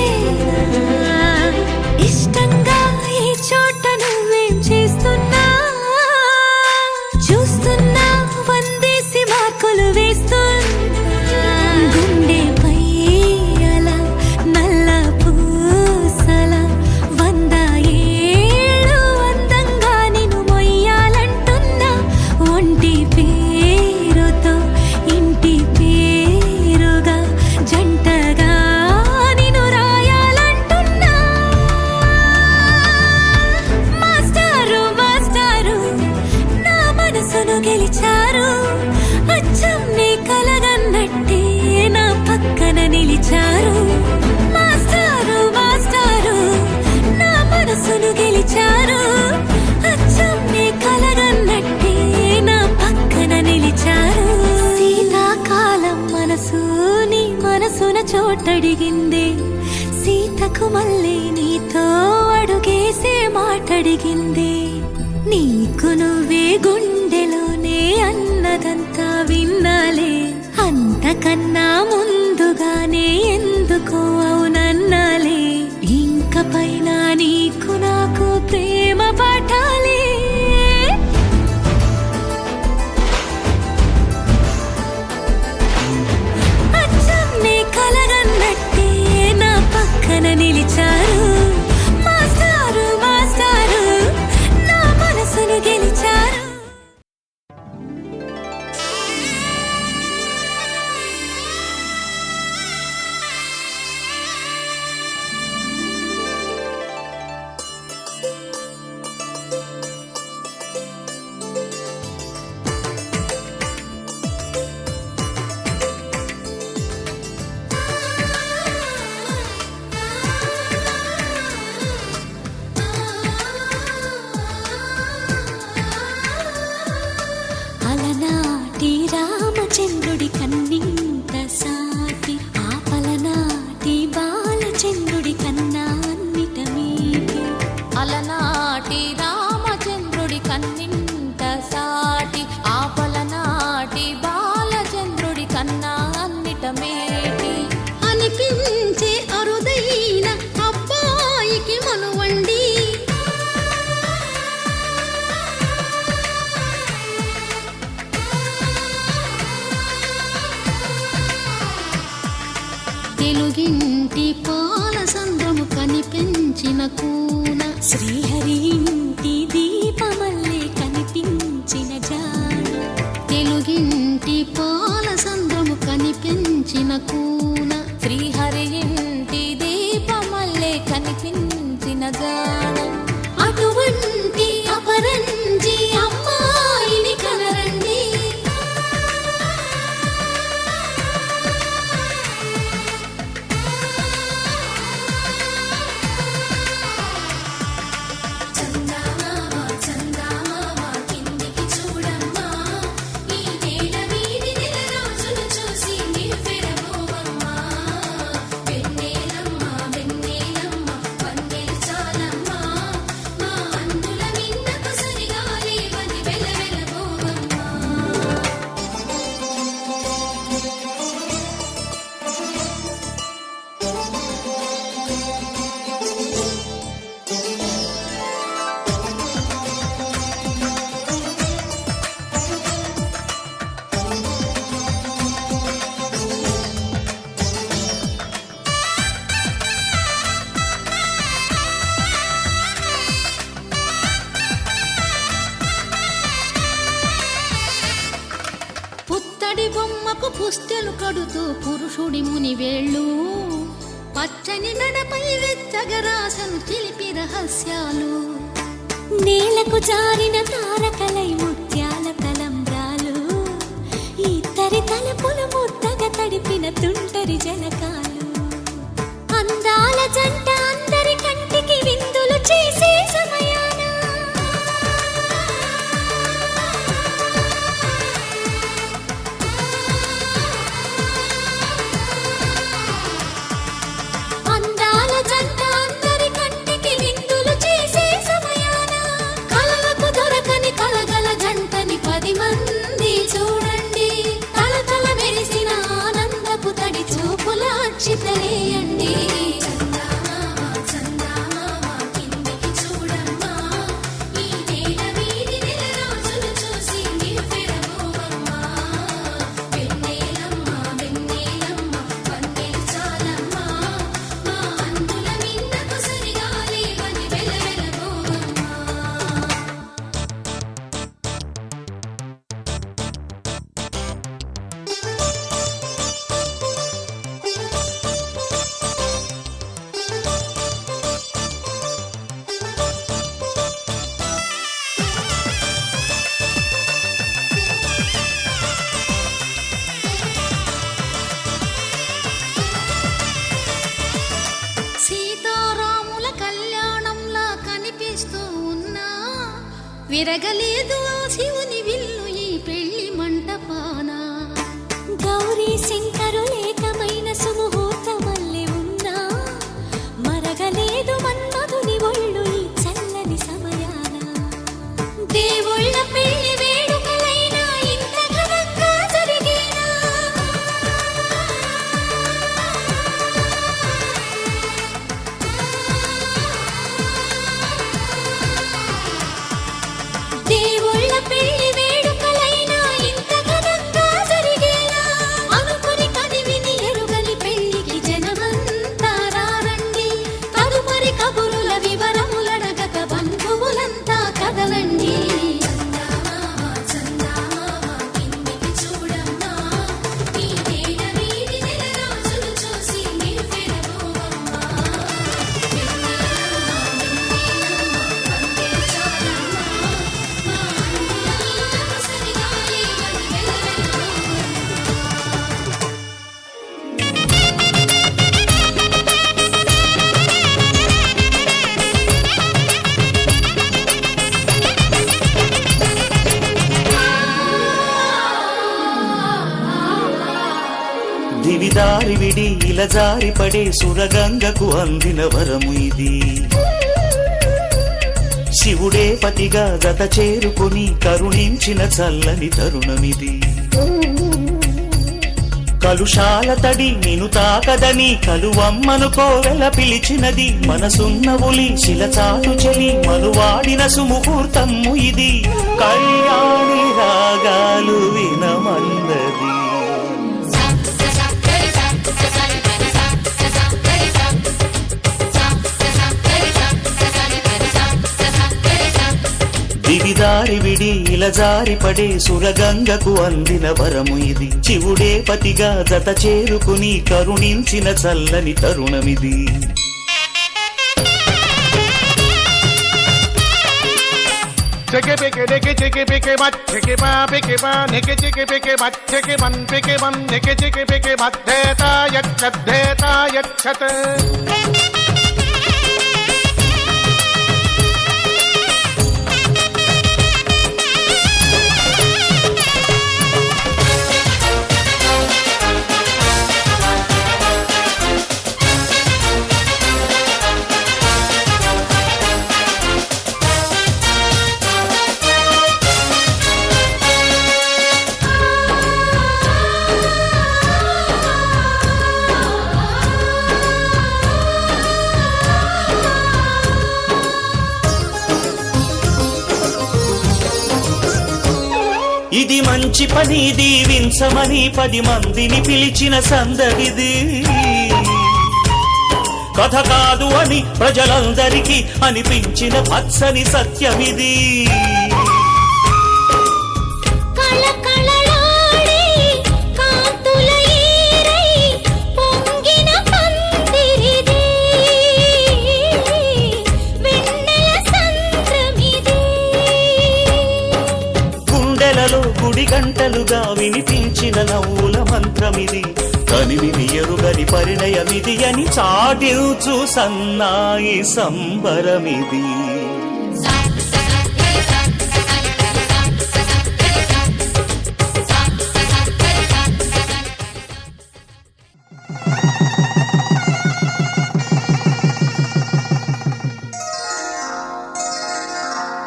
ఇష్టంగా ఈ చోట నువ్వేం చేస్తున్నా చూస్తున్నా వందేసి మార్కులు వేస్తున్నా గుండెపై అలా నల్ల పూసల 100 ఏళ్ళు అందంగా నిన్ను మొయ్యాలంటున్నా ఒంటి పేరుతో ఇంటి పేరుగా జంటగా నిన్ను రాయాలంటున్నా మాస్టారు మాస్టారు నా మనసును గెలిచారు అచ్చం నీ కలగన్నట్టే నా పక్కన నిలిచారు మాస్టారు మాస్టారు నా మనసును గెలిచారు అచ్చం నీ కలగన్నట్టే నా పక్కన నిలిచారు శీతాకాలం మనసు నీ మనసున చోటడిగిందే సీతకు మళ్ళీ నీతో అడుగేసే మాటడిగిందే నీకు నువ్వే గుండెలోనే అన్నదంతా విన్నాలే అంతకన్నా ముందుగానే ఎందుకు అవునన్నాలే ఇంక పైన నీకు నాకు ప్రేమ పట్టాలి అచ్చం నీ కలగన్నట్టే నా పక్కన నిలిచారు మాస్టారు మాస్టారు నా మనసును గెలిచారు తెలుగింటి పాల సంద్రము కనిపించిన కూన శ్రీహరి ఇంటి దీపమల్లే కనిపించిన జాన తెలుగింటి పాల సంద్రము కనిపించిన కూన శ్రీహరి ఇంటి దీపమల్లే కనిపించిన జాన అటువంటి అపరంజి అమ్మాయిని కనరండి పుత్తడి బొమ్మకు పుస్తెలు కడుతూ పురుషుడి ముని వేళ్ళు పచ్చని నడపై వెచ్చగరాసను చిలిపి రహస్యాలు నేలకు జారిన తారకలై ముత్యాల తలంబ్రాలు ఇద్దరి తలపులు ముద్దగా తడిపిన తుంటరి జలకాలు అందాల జంట అందరి కంటికి విందులు చేసే సమయాన అందాల జంట అందరి కంటికి విందులు చేసే సమయాన కలలకు దొరకని కలగల జంటని 10 మంది చూడండి తలతల మెరిసిన ఆనందపు తడి చూపుల అక్షితలేయండి సీతారాముల కళ్యాణంలా కనిపిస్తూ ఉన్నా విరగలేదు ఆ శివుని విల్లు ఈ పెళ్లి మంటపాన గౌరీ శంకరులేకమైన సుముహూర్తమల్లె ఉన్నా మరగలేదు మన్మధుని ఒళ్ళు ఈ చల్లని సమయాన దేవుళ్ళ పెళ్లి వేడుకలైనా ఇంత ఘనంగా జరిగేనా దేవుళ్ళ పెళ్లి వేడుకలైనా ఇంత ఘనంగా జరిగేలా అనుకుని కదివిని ఎరుగని పెళ్లికి జనమంతా రారండి తదుపరి కబురుల వివరములడగక బంధువులంతా కదలండి దివిదారి విడి ఇలా జారిపడే సురగంగకు అందిన వరము ఇది శివుడే పతిగా గత చేరుకుని కరుణించిన చల్లని తరుణమిది కలుషాల తడి నిను తాకదని కలువమ్మను కోవెల పిలిచినది మనసున్న ఉలి శిలచాటు చెలి మనువాడిన సుముహూర్తము ఇది కళ్యాణి రాగాలు వినమన్నది చెలిదారి విడి ఇలా జారిపడే సురగంగకు అందిన వరము ఇది శివుడే పతిగా జత చేరుకుని కరుణించిన చల్లని తరుణమిది Cheke peke neke cheke peke mat cheke pa neke cheke peke mat cheke ban neke cheke peke mat dheta yachat ఇది మంచి పని దీవించమని 10 మందిని పిలిచిన సందడిది కథ కాదు అని ప్రజలందరికీ అనిపించిన పచ్చని సత్యమిది గుడి గంటలుగా వినిపించిన నవ్వుల మంత్రమిది కనివిని ఎరుగని పరిణయమిది అని చాటిల్చు సన్నాయి సంబరమిది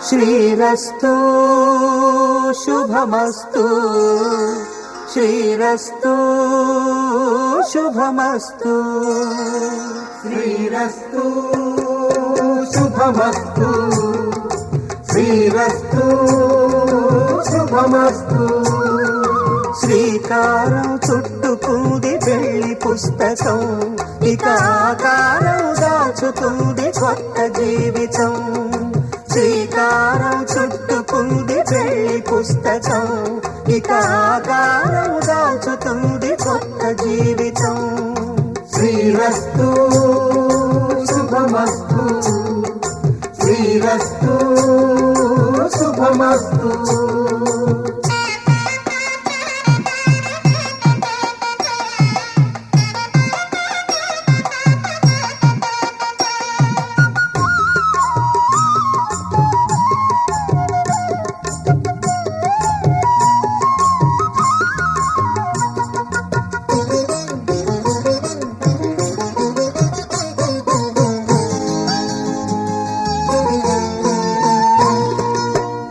శ్రీరస్తు శుభమస్తు శ్రీరస్తు శుభమస్తు శ్రీరస్తు శుభమస్తు శ్రీరస్తు శుభమస్తు శ్రీకారం చుట్టుకుంది వెళ్లి పుస్తకం ఇక ఆకారం దాచుతుంది కొత్త జీవితం శ్రీకారం చుట్టుకుంది వెళ్లి పుస్తకం ఇక ఆకారం దాచుతుంది కొత్త జీవితం శ్రీరస్తు శుభమస్తు శ్రీరస్తు శుభమస్తు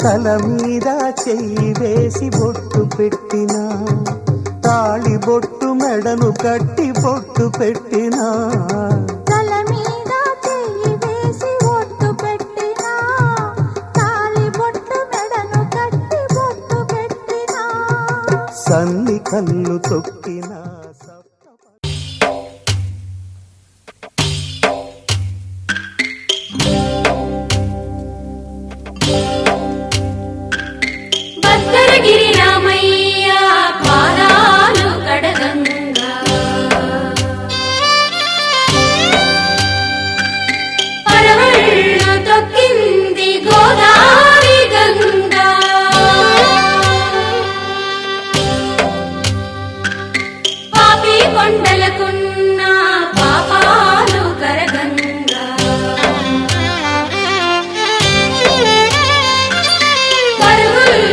తల మీద చెయ్యి వేసి బొట్టు పెట్టినా తాళి బొట్టు మెడను కట్టి బొట్టు పెట్టినా తల మీద చెయ్యి వేసి బొట్టు పెట్టినా తాళి బొట్టు మెడను కట్టి బొట్టు పెట్టినా సన్ని కళ్ళు తొక్కినా భద్రగిరి రామయ్య పాదాలు కడగంగా పరవళ్ళు తొక్కింది గోదావరి గంగా పాపి కొండలకున్న పాపాలు కరగంగా పరుగులు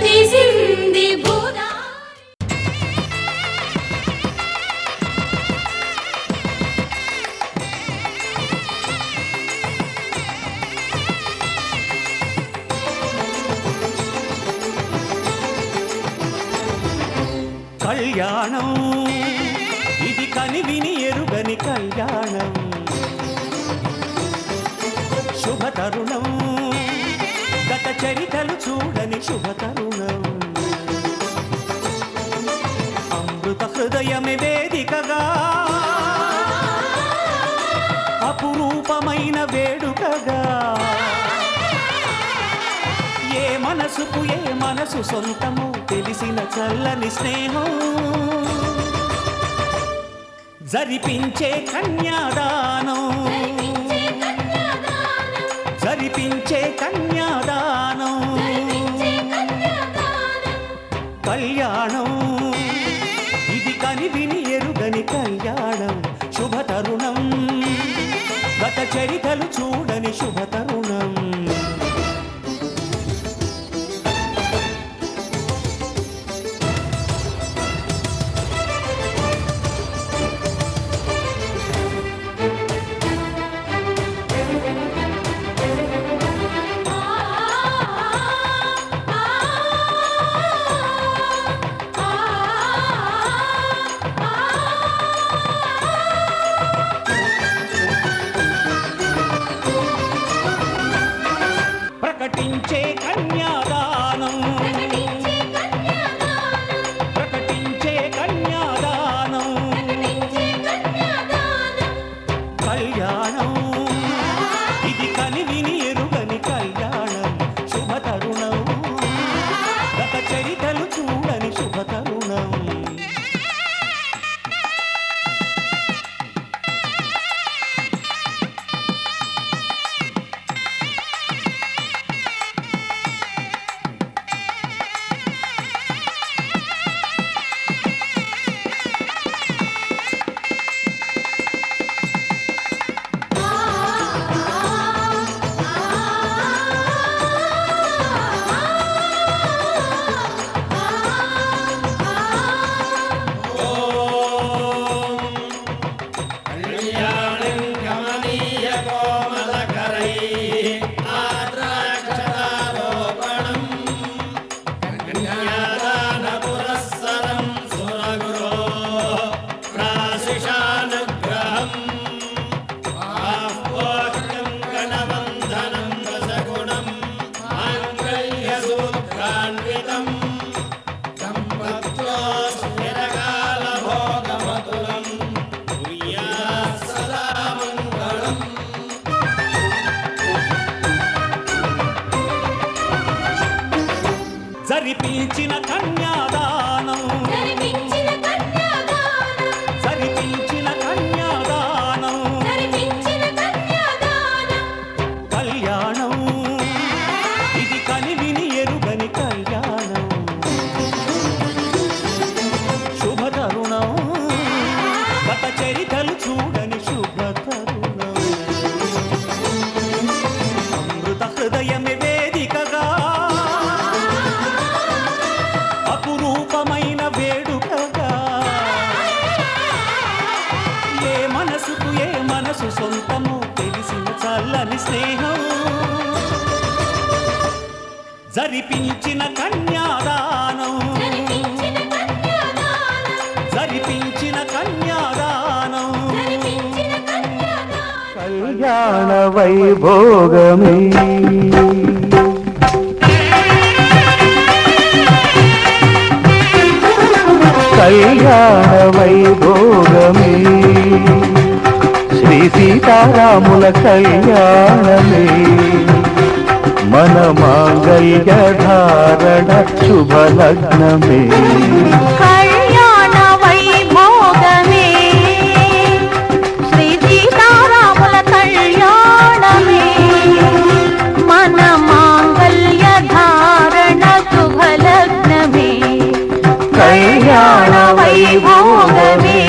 తీసింది భూదా కళ్యాణం ఇది కనివిని ఎరుగని కళ్యాణం శుభ తరుణం గత చరితలు చూడని శుభ తరుణం అమృత హృదయమే వేదికగా అపురూపమైన వేడుకగా ఏ మనసుకు ఏ మనసు సొంతము తెలిసిన చల్లని స్నేహం జరిపించే కన్యాదానం జరిపించే కన్యాదానం కళ్యాణం ఇది కని విని ఎరుగని కళ్యాణం శుభతరుణం గత చరితలు చూడని శుభతరుణం ప్రకటించే కన్యాదానం ప్రకటించే కన్యాదానం కళ్యాణం ఇది కని విని ఎరుగని కళ్యాణం శుభతరుణం గత చరితలు చూడని శుభతరుణం జరిపించిన కన్యాదానం జరిపించిన కన్యాదానం కళ్యాణం ఇది కని విని ఎరుగని కళ్యాణం శుభతరుణం గత చరితలు చూడని శుభతరుణం అమృత హృదయమే వేదికగా అపురూపమైన వేడుకగా ఏ మనసుకు ఏ మనసు సొంతము తెలిసిన చల్లని స్నేహం జరిపించిన కన్యాదానం జరిపించిన కన్యాదానం కళ్యాణ వైభోగమే కళ్యాణ వైభోగమే శ్రీ సీతారాముల కళ్యాణమే మన మాంగళ్య ధారణ శుభలగ్నమే కళ్యాణ వైభోగమే శ్రీ సీతారాముల కళ్యాణమే మన మాంగళ్య ధారణ శుభలగ్నమే కళ్యాణ వైభోగమే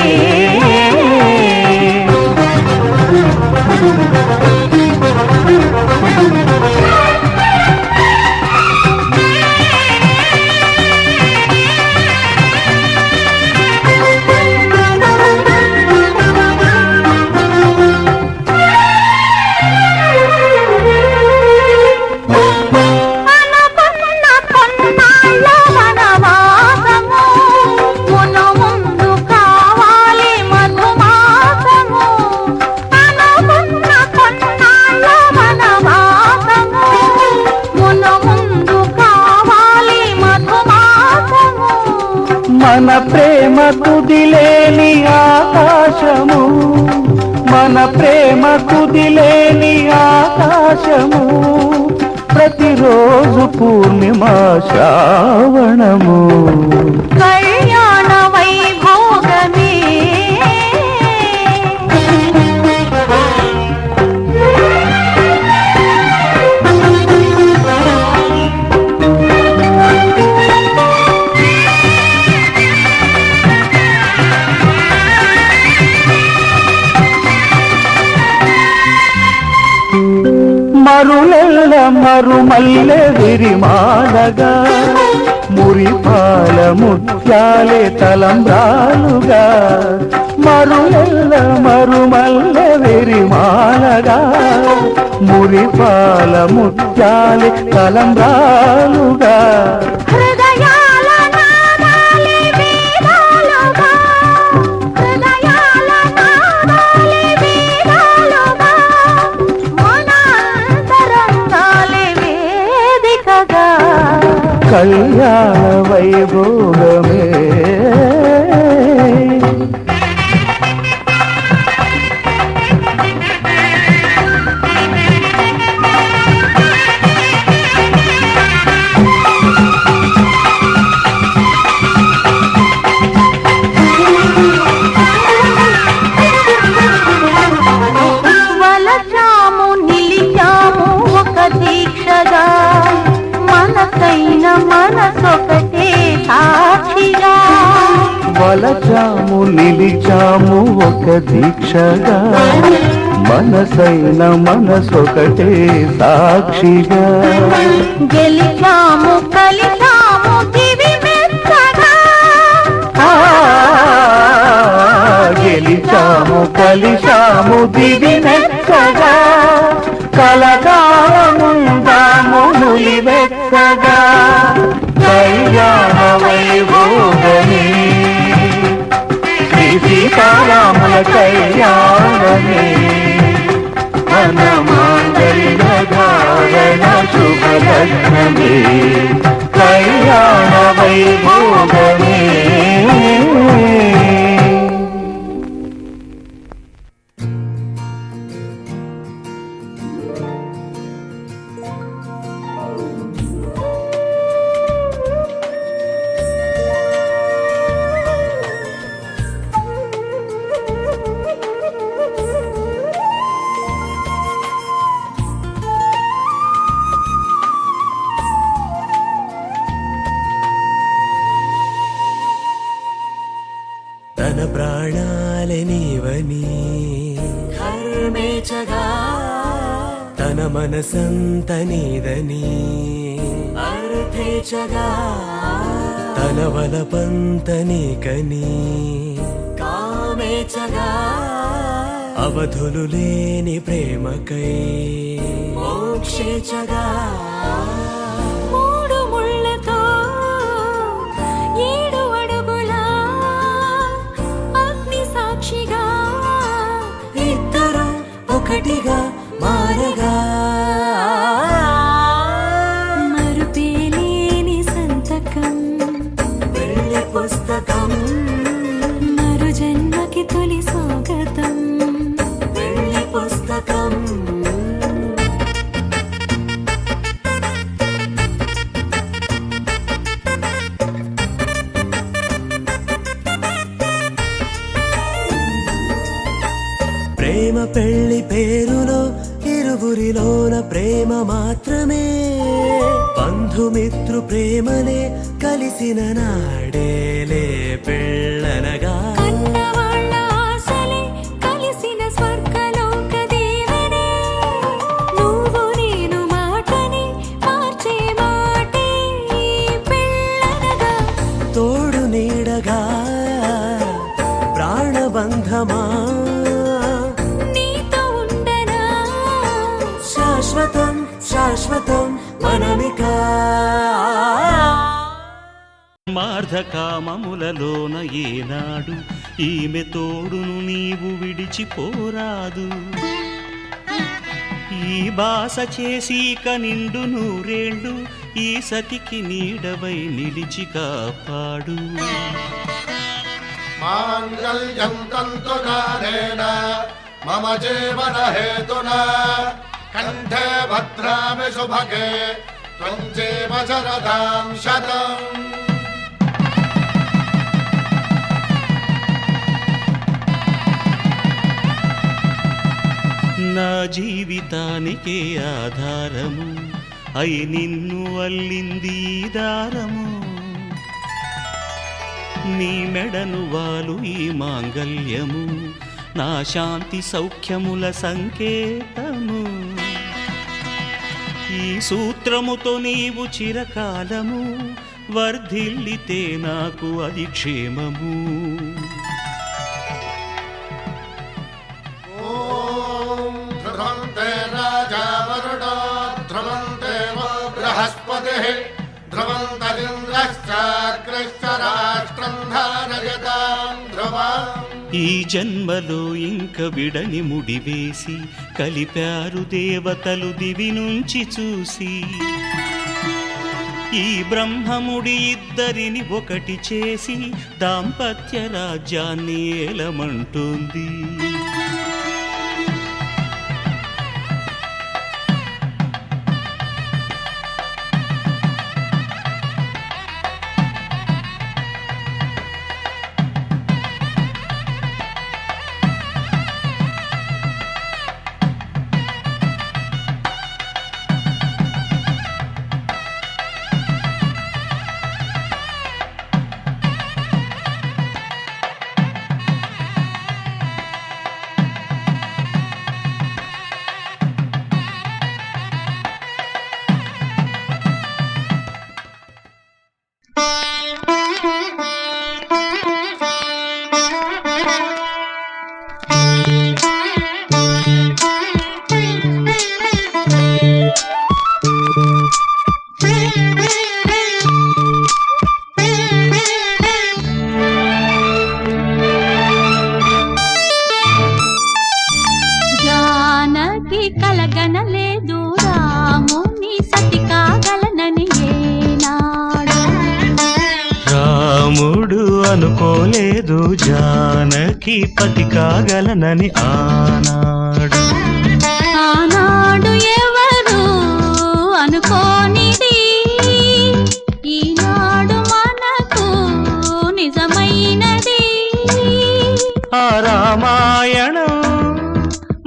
మన ప్రేమ తుదిలేని ఆకాశము మన ప్రేమ తుదిలేని ఆకాశము ప్రతిరోజు పూర్ణిమ శ్రావణము కళ్యాణ వైభోగమే మరులెల్ల మరుమల్లె విరిమాలగా మురిపాల ముత్యాలే తలంబ్రాలుగా మరులెల్ల మరుమల్లె విరిమాలగా మురిపాల ముత్యాలే తలంబ్రాలుగా హృదయాల నాదాలే వేదాలుగా హృదయాల నాదాలే వేదాలుగా మనంతరంగాలే వేదికగా కళ్యాణ వైభోగమే వలచాము నిలిచాము ఒక దీక్షగా మనసైన మనసొకటే సాక్షిగా వలచాము నిలిచాము ఒక దీక్షగా మనసైన మనసొకటే సాక్షిగా గెలిచాము కలిచాము దివి మెచ్చగా గెలిచాము కలిశాము దివి మెచ్చగా కలకాలముందాము నులివెచ్చగా కళ్యాణ వైభోగమే శ్రీ సీతారాముల కళ్యాణమే మన మాంగళ్య ధారణ శుభలగ్నమే కళ్యాణ వైభోగమే తన ప్రాణాలే నీవని కర్మేచగా తన మనసంత నీదని అర్థేచగా తన వలపంత నీకని కామేచగా అవధులు లేని ప్రేమకై మోక్షేచగా మూడు ముళ్ళతో ఏడు అడుగుల అగ్ని సాక్షిగా ఇద్దరు ఒకటిగా మారగా మరుపేలేని సంతకం వెళ్ళి పుస్తకం మరు జన్మకి తొలి స్వాగతం వెళ్ళి పుస్తకం ప్రేమ పెళ్లి పేరులో ఇరువురిలోన ప్రేమ మాత్రమే బంధుమిత్రు ప్రేమనే కలిసిన నాడేలే పెళ్ళనగా కన్నవాళ్ళ ఆశలే కలిసిన స్వర్గలోక దీవెనే నువ్వు నేను మాటని మార్చే మాటే పెళ్ళనగా తోడు నీడగా ప్రాణబంధమా నీతో ఉండనా శాశ్వతం శాశ్వతం మనమికా మార్ధకామములలోన ఏనాడు ఈమె తోడును నీవు విడిచిపోరాదు ఈ బాస చేసి నిండు నూరేళ్ళు ఈ సతికి నీడవై నిలిచి కాపాడు మాంగళ్యం తంతునానేన మమ జీవన హేతునా కంఠే భద్రామి శుభగే త్వం జీవ శరదాం శతం. నా జీవితానికే ఆధారము అయి నిన్ను అల్లింది ఈ దారము. నీ మెడను వాలు ఈ మాంగల్యము నా శాంతి సౌఖ్యముల సంకేతము. ఈ సూత్రముతో నీవు చిరకాలము వర్ధిల్లితే నాకు అది క్షేమము. ధ్రువంతే రాజా వరుడో ధ్రువంతే బృహస్పతిః ధ్రువంతరింద్రశ్చాగ్రశ్చ రాష్ట్రం ధారయతాం ధ్రువం. ఈ జన్మలో ఇంక విడని ముడివేసి కలిపారు దేవతలు దివి నుంచి చూసి. ఈ బ్రహ్మముడి ఇద్దరిని ఒకటి చేసి దాంపత్య రాజ్యాన్ని ఏలమంటుంది. కలగనలేదు రాముని సతి కాగలనని ఏనాడు. రాముడు అనుకోలేదు జానకి పతి కాగలనని ఆనాడు. ఆనాడు ఎవరు అనుకోనిది ఈనాడు మనకు నిజమైనది. ఆ రామాయణం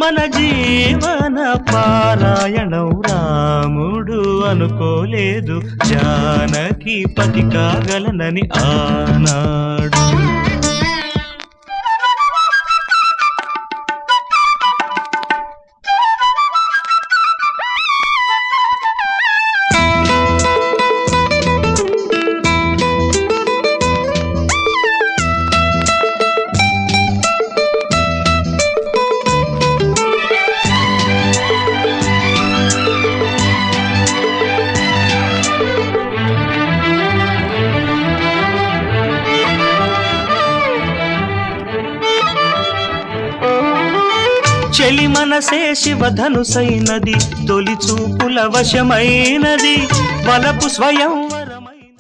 మన జీవన పారాయణం. రాముడు అనుకోలేదు జానకి పతి కాగలనని ఆనాడు. చెలి మనసే శివధనుసైనది తొలి చూపుల వశమైనది వలపు స్వయంవరమైన.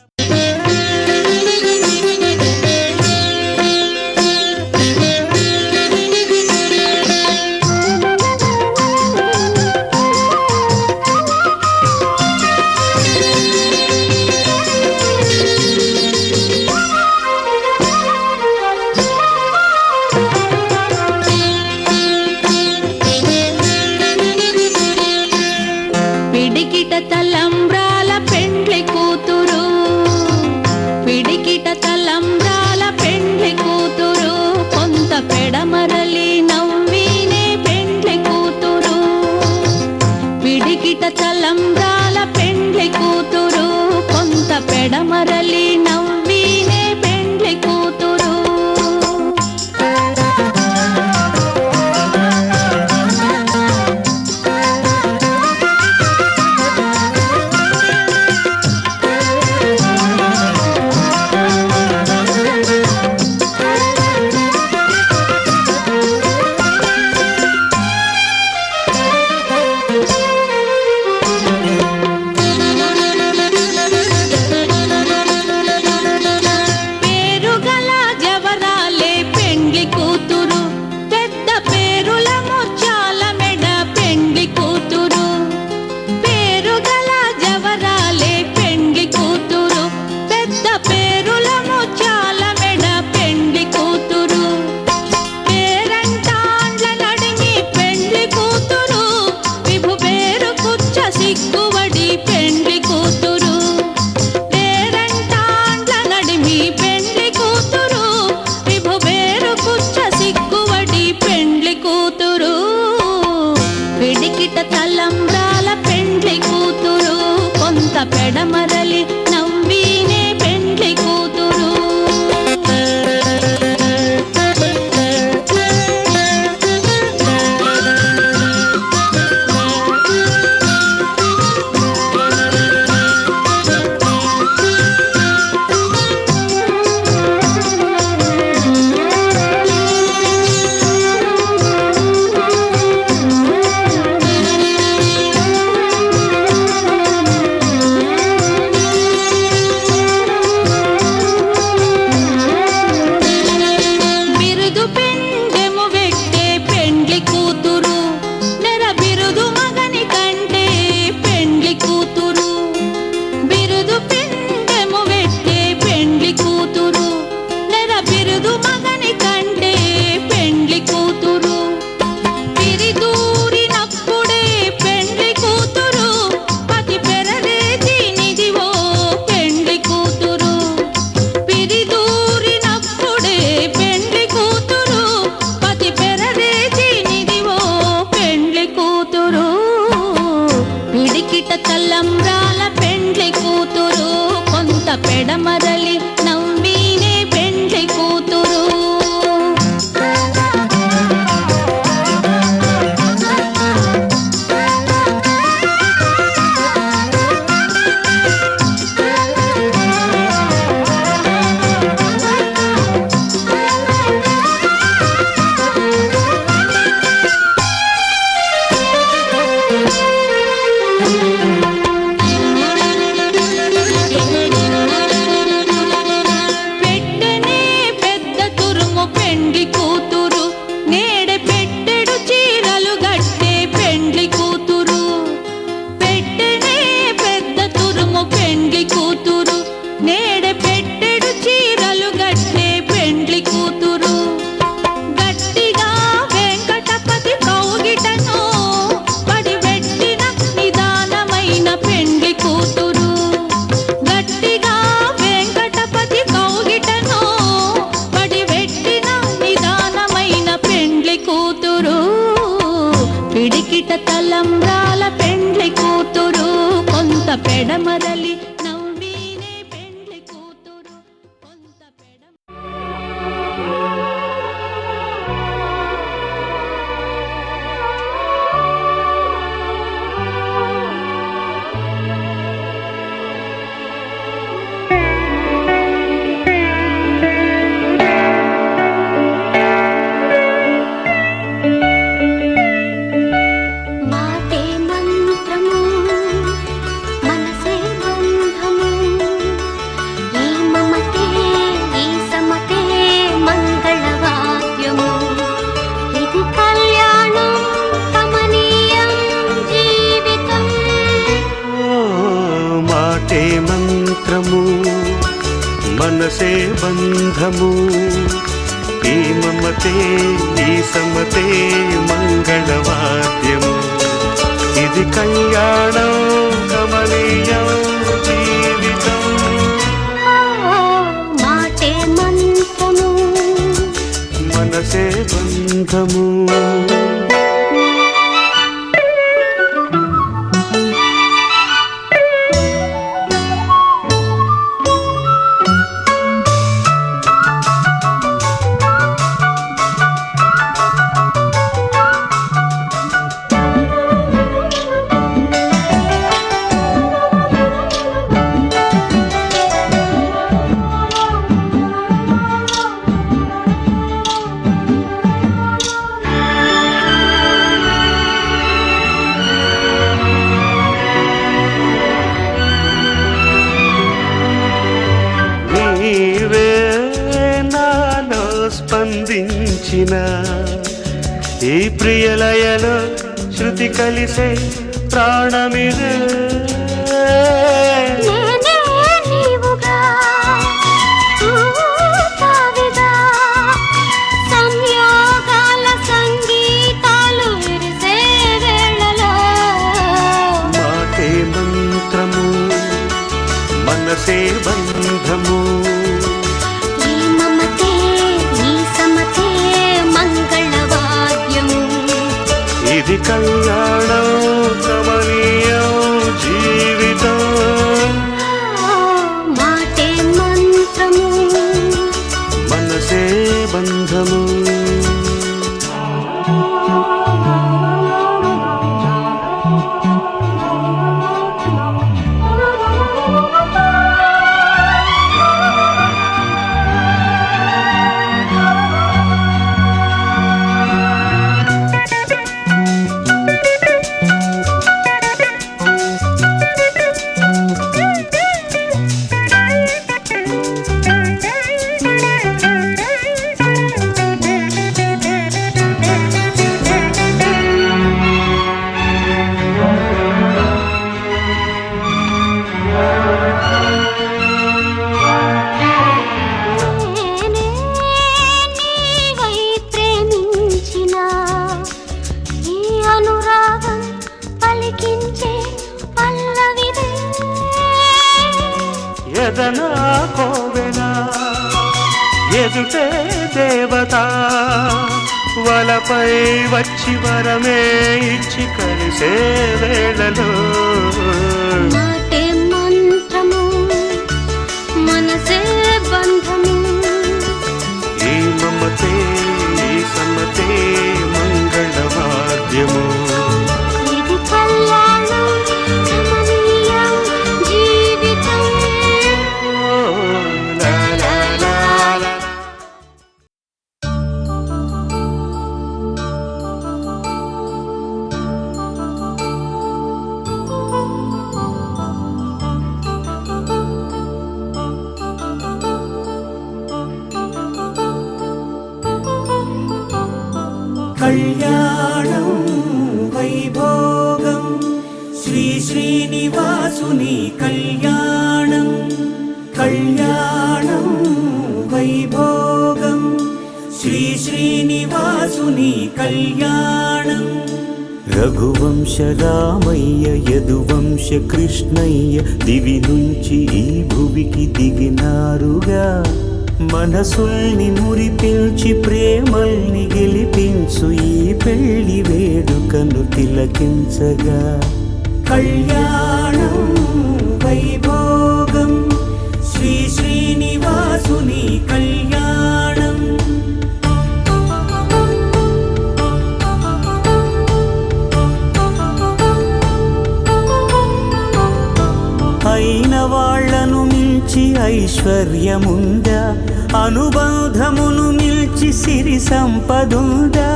పిడికిట తలంబ్రాల పెండ్లి కూతురు, పిడికిట తలంబ్రాల పెండ్లి కూతురు, కొంత పెడమరలి నవ్వినే పెండ్లి కూతురు. పిడికిట తలంబ్రాల పెండ్లి కూతురు, కొంత పెడమరలి నవ్వినే పెండ్లి కూతురు. పిడికిట తలంబ్రాల పెండ్లి కూతురు కొంత పెడమరలి నవ్వినే పెండ్లి కూతురు తలంబ్రాల పెండ్లి కూతురు కొంత పెడమరలి నవ్వినే పెండ్లి కూతురు పిడికిట తలంబ్రాల పెండ్లి కూతురు కొంత పెడమరలి నవ్వినే పెండ్లి కూతురు కొంత మనసే బంధము ఈ మమతే ఈ సమతే మంగళవాద్యము ఇది కళ్యాణం కమనీయం జీవితం మాటే మంత్రము మనసే బంధము స్పందించిన ఈ ప్రియలయలో శృతి కలిసే ప్రాణమిదే సంయోగాల సంగీతాలు విరిసే వేళలో మాటే మంత్రము మనసే బంధము ఇది కళ్యాణం కమనీయం జీవితం. మాటే మంత్రము మనసే బంధము. నీవై ప్రేమించిన ఈ అనురాగం పలికించే పల్లవిదే. ఎదనా కోవెనా ఎదుటే దేవత వలపై వచ్చి వరమే ఇచ్చి కలిసే వేళలో మాటే మంత్రము మనసే బంధము. ఈ మమతే ఈ సమ్మతే మంగళవాద్యము. ఇది కళ్యాణం కమనీయం జీవితం. లా లా లా లా. కళ్యాణం వైభోగం శ్రీ శ్రీనివాసుని కళ్యాణం. కళ్యాణం వైభోగం శ్రీ శ్రీనివాసుని కళ్యాణం. రఘువంశ రామయ్య యదువంశ కృష్ణయ్య దివి నుంచి ఈ భువికి దిగినారుగా. మనసుల్ని మురిపించి ప్రేమల్ని గెలిపించు ఈ పెళ్లి వేడుకను తిలకించగా. కళ్యాణం వైభోగం శ్రీ శ్రీనివాసుని కళ్యాణం. అయిన వాళ్లను మించి ఐశ్వర్యముందా, అనుబంధమును మిల్చి సిరి సంపదుందా.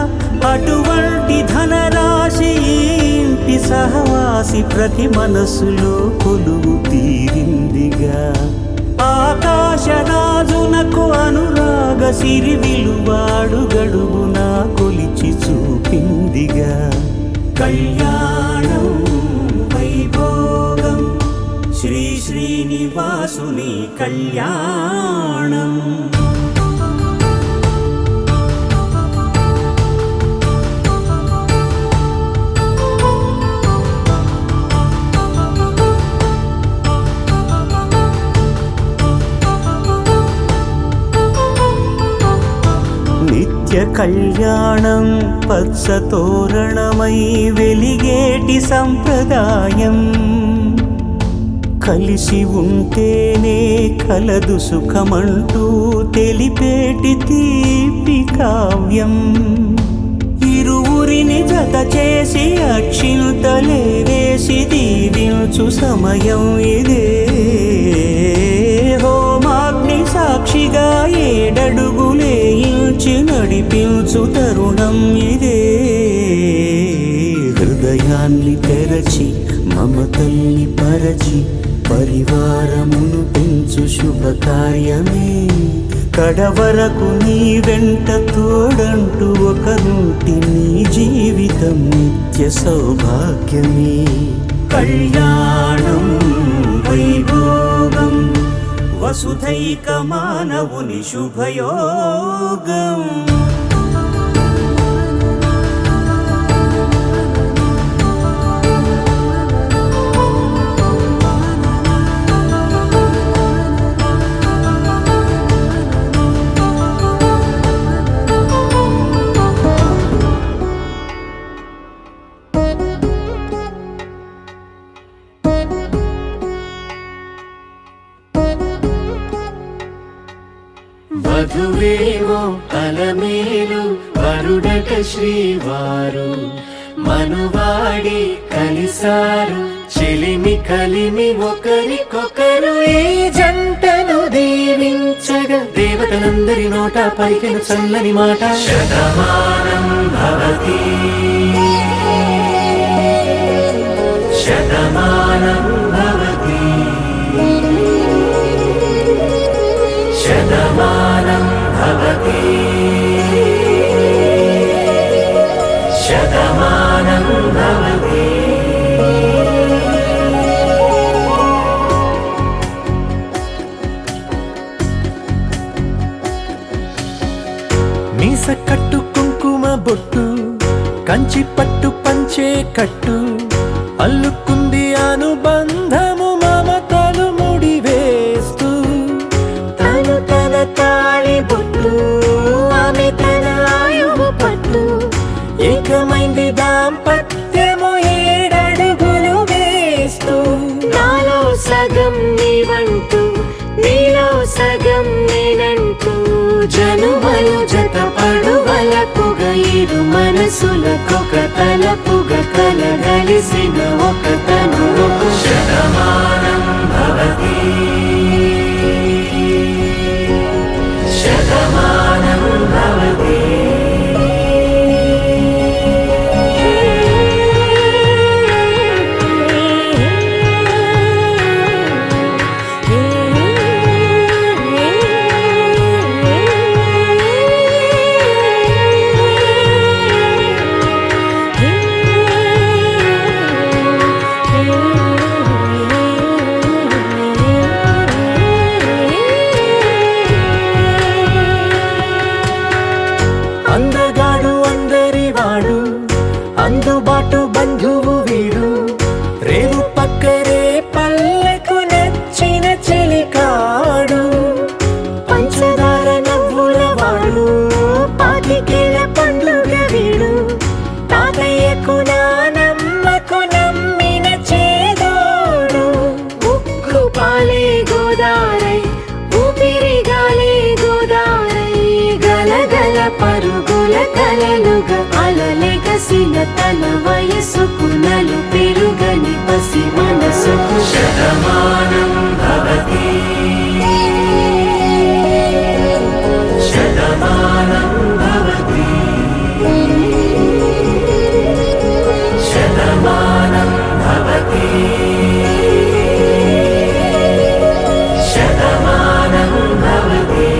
అటువంటి ధనరాశి ఈ ఇంటి సహవాసి ప్రతి మనసులో కొలువు తీరిందిగా. ఆకాశరాజునకు అనురాగ సిరి విలువాడు గడువునా కొలిచి చూపిందిగా. కళ్యాణం వైభోగం శ్రీ శ్రీనివాసుని కళ్యాణం. నిత్య కళ్యాణం పచ్చ తోరణమై వెలిగేటి సంప్రదాయం. కలిసి ఉంటేనే కలదు సుఖమంటూ తెలిపేటి తీపి కావ్యం. ఇరువురిని జత చేసి అక్షింతలే వేసి దీవించు సమయం ఇదే. హోమాగ్ని సాక్షిగా ఏడడుగులే ఇంచి నడిపించు తరుణం ఇదే. హృదయాన్ని తెరచి మమతల్ని పరచి పరివారమును పెంచు శుభకార్యమే. కడవరకు నీ వెంట తోడంటూ ఒకరుంటి నీ జీవితం నిత్య సౌభాగ్యమే. కళ్యాణం వైభోగం వసుధైక మానవుని శుభయోగం. వధువేమో అలమేలు వరుడట శ్రీవారు మనువాడి కలిసారు చెలిమి కలిమి ఒకరికొకరు ఈ జంటను దీవించగా దేవతలందరి నోట పలికిన చల్లని మాట శతమానం భవతి శతమానం భవతి శతమానం భవతి శతమానం భవతి మీస కట్టు కుంకుమ బొట్టు కంచి పట్టు పంచే కట్టు అల్లుకుంది అనుబంధము మమతలు ముడివేస్తూ తను తన తాళి బొట్టు ఆమె తన ఆయువు పట్టు ఏకమైంది దాంపత్యము 7 అడుగులు వేస్తూ నాలో సగం నీవంటూ నీలో సగం నేనంటూ జనుమలు జతపడువలపుగ ఇరు మనసులకొక తలపుగ కలగలిసిన ఒక తనువు శతమానం భవతి శతమానం భవతి అందగాడు అందరివాడు అందుబాటు బంధువు వీడు రేవు పక్కరే పల్లెకు నచ్చిన చెలికాడు పంచదార నవ్వుల వాడు పాతికేల పండుగ వీడు తాతయ్యకు నానమ్మకు నమ్మిన చేదోడు ఉక్కు పాలే గోదారై ఊపిరిగాలే గోదారై గలగల పరుగుల కలలుగా అలలెగసిన తన వయసుకు నలు పెరుగని పసి మనసుకు శతమానం భవతి శతమానం భవతి శతమానం భవతి శతమానం భవతి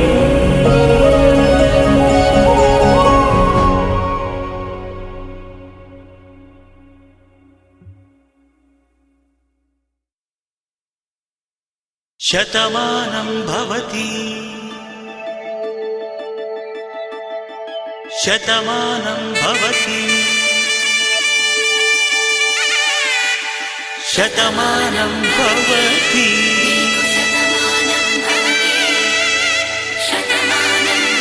శతమానం భవతి శతమానం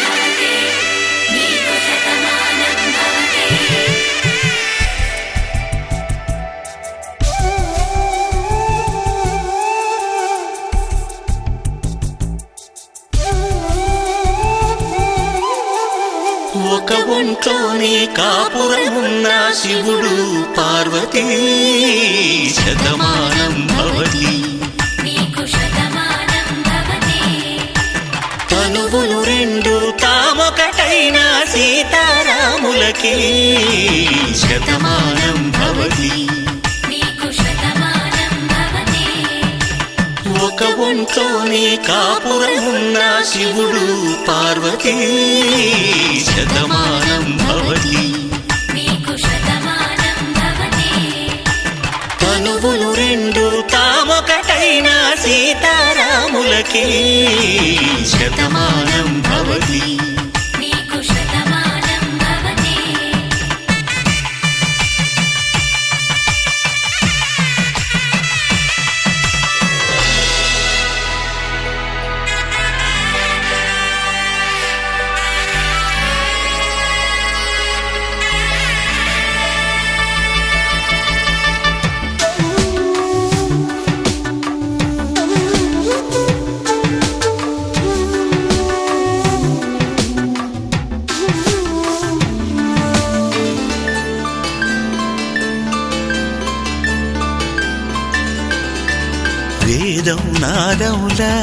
భవతి శతమానం భవతి ఒక ఒంట్లోనే కాపురమున్న శివుడు పార్వతీ శతమానం భవతి తనువులు రెండు తామొకటైన సీతారాములకి శతమానం భవతి ఒక ఒంట్లోనే కాపురమున్న శివుడు పార్వతీ శతమానం భవతి తనువులు రెండు తామొకటైన సీతారాములకి శతమానం భవతి వేదం నాదములా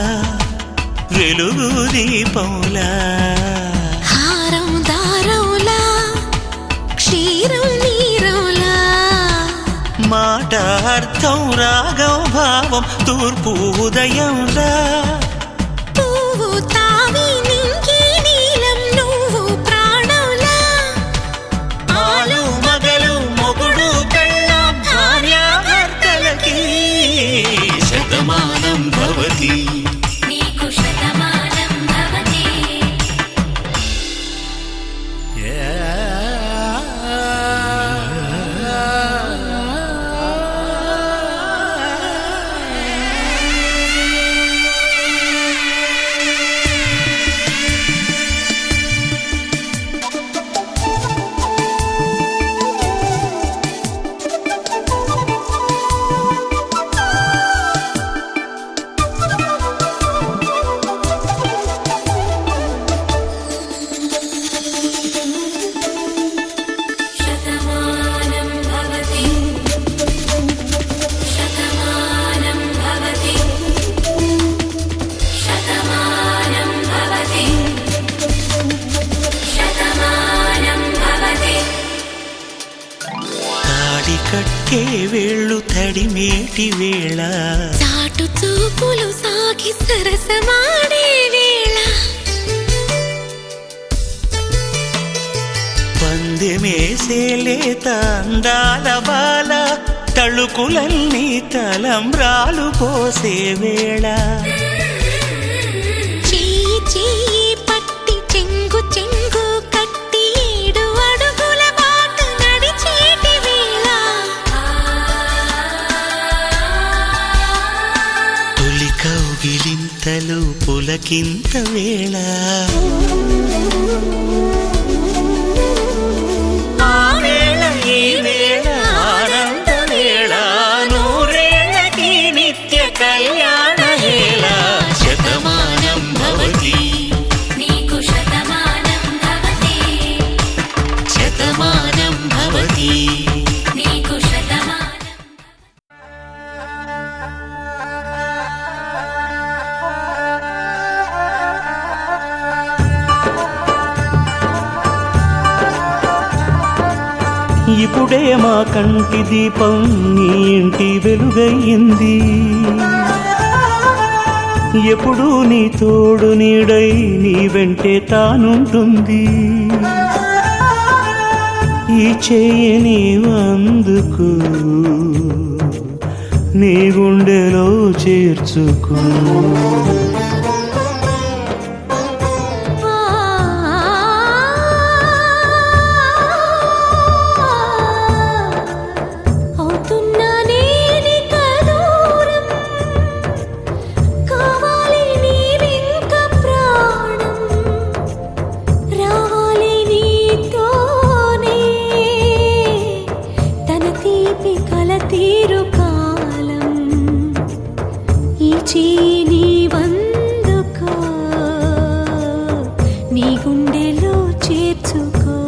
వెలుగు దీపములా హారం దారములా క్షీరం నీరములా మాట అర్థం రాగం భావం తూర్పు ఉదయంలా పువ్వు తావి నింగి నీలం నువ్వు ప్రాణంలా ఆలు మగలు మొగుడు పెళ్ళాం భార్యాభర్తలకి శతమానం భవతి నీకు శతమానం భవతి శతమానం భవతి శతమానం భవతి శతమానం భవతి శతమానం భవతి తాడి కట్టే వేళ్ళు తడిమేటి వేళ చాటు చూపులు సాగి సరసమాడే వేళ పందెమేసేలేత అందాల బాల తళుకులన్నీ తలంబ్రాలు పోసే వేళ చెయ్యి చెయ్యి పట్టి చెంగు చెంగు కట్టి 7 అడుగుల బాట నడిచేటి వేళ తొలి కౌగిలింతలు పులకింత వేళ ఆ వేళ ఈ వేళ ఆనంద వేళ నూరేళ్ళకి నిత్య కళ్యాణ వేళ శతమానం భవతి నీకు శతమానం భవతి శతమానం భవతి నీకు శతమానం ఇప్పుడే మా కంటి దీపం నీ ఇంటి వెలుగయ్యింది ఎప్పుడు నీ తోడు నీడై నీ వెంటే తానుంటుంది ఈ చేయి నీవు అందుకు నీ గుండెలో చేర్చుకో అవుతున్నా నేనిక దూరం కావాలి నీవింక ప్రాణం రావాలి నీతోనే తన తీపి కల తీరు కాలం ఈ చేయి నీవందుకో నీ గుండెలో చేర్చుకో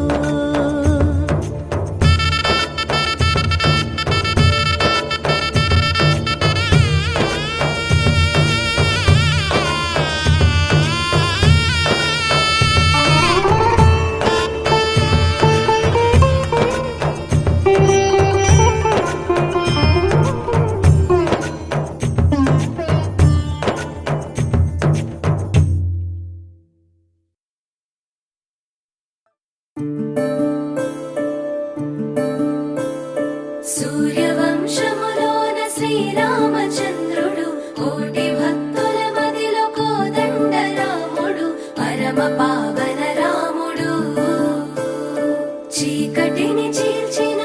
సూర్యవంశములోన శ్రీరామచంద్రుడు కోటి భక్తుల మదిలో కోదండ రాముడు పరమ పావన రాముడు చీకటిని చీల్చిన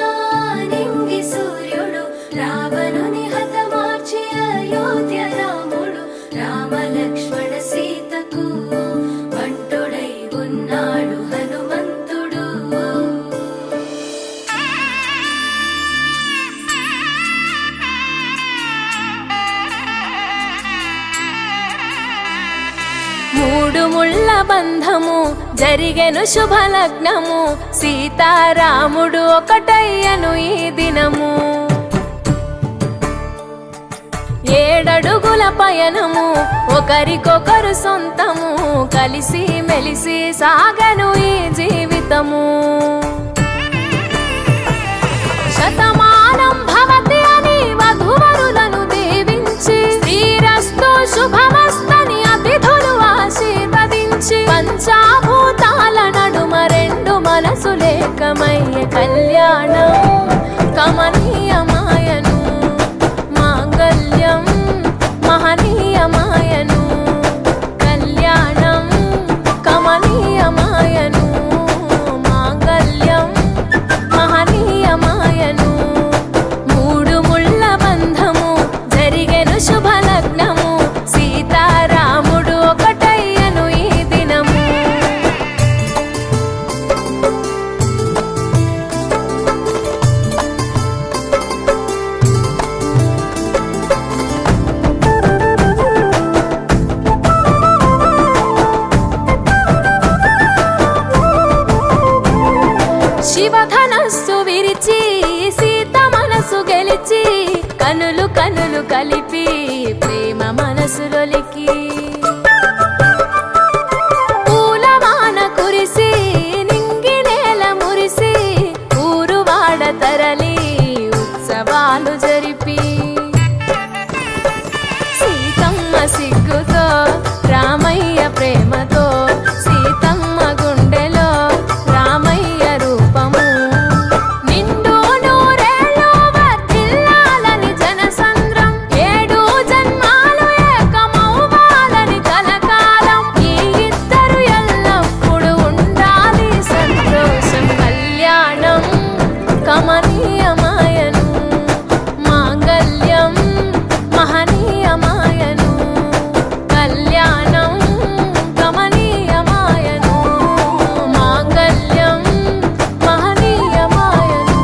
నింగి సూర్యుడు రావణుని హతమార్చి అయోధ్య రాముడు రామ లక్ష్మణ సీతకు బంటుడై ఉన్నాడు హనుమంతుడు మూడు ముళ్ళ బంధము జరిగెను శుభలగ్నము సీతారాముడు ఒకటయ్యను ఈ దినము 7 అడుగు యుగాల పయనము ఒకరికొకరు సొంతము కలిసి మెలిసి సాగను ఈ జీవితము శతమానం భవతి అని వధువరులను దీవించి శ్రీరస్తు శుభమస్తని అతిథులు ఆశీర్వదించి పంచాభూతాల నడుమ రెండు మనసులేకమయ్యే కళ్యాణం కమనీయమాయను మాంగళ్యం మహనీయమాయను కళ్యాణం కమనీయమాయను మాంగళ్యం మహనీయమాయను మూడు ముళ్ళ బంధము జరిగెను శుభలగ్నము సీతారాముడు ఒకటయ్యను ఈ దినము శివధనస్సు విరిచి సీత మనసు గెలిచి కనులు కనులు కలిపి ప్రేమ మనసులొలికి పూలవాన కురిసి నింగి నేల మురిసి ఊరువాడ తరలి ఉత్సవాలు జరిపి సీతమ్మ సిగ్గుతో రామయ్య ప్రేమతో సీతమ్మ గుండెలో రామయ్య రూపము నిండు నూరేళ్ళు వర్ధిల్లాలని జనసంద్రం ఏడు జన్మాలు ఏకమవ్వాలని కలకాలం ఈ ఇద్దరు ఎల్లప్పుడూ ఉండాలి సంతోషం కళ్యాణం కమనీయమాయను మాంగళ్యం మహనీయమాయను కళ్యాణం కమనీయమాయను మాంగళ్యం మహనీయమాయను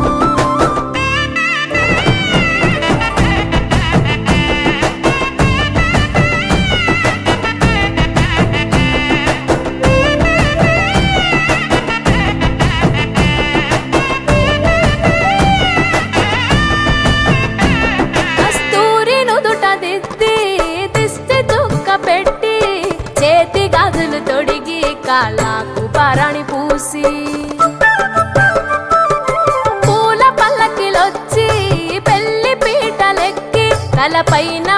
కస్తూరి నుదుట దిద్ది దిష్టి చుక్క పెట్టి చేతి గాజులు తొడిగి కాళ్ళకు పారాణి పూసి పూల పల్లకిలొచ్చి పెళ్లి పీటలెక్కి తలపైన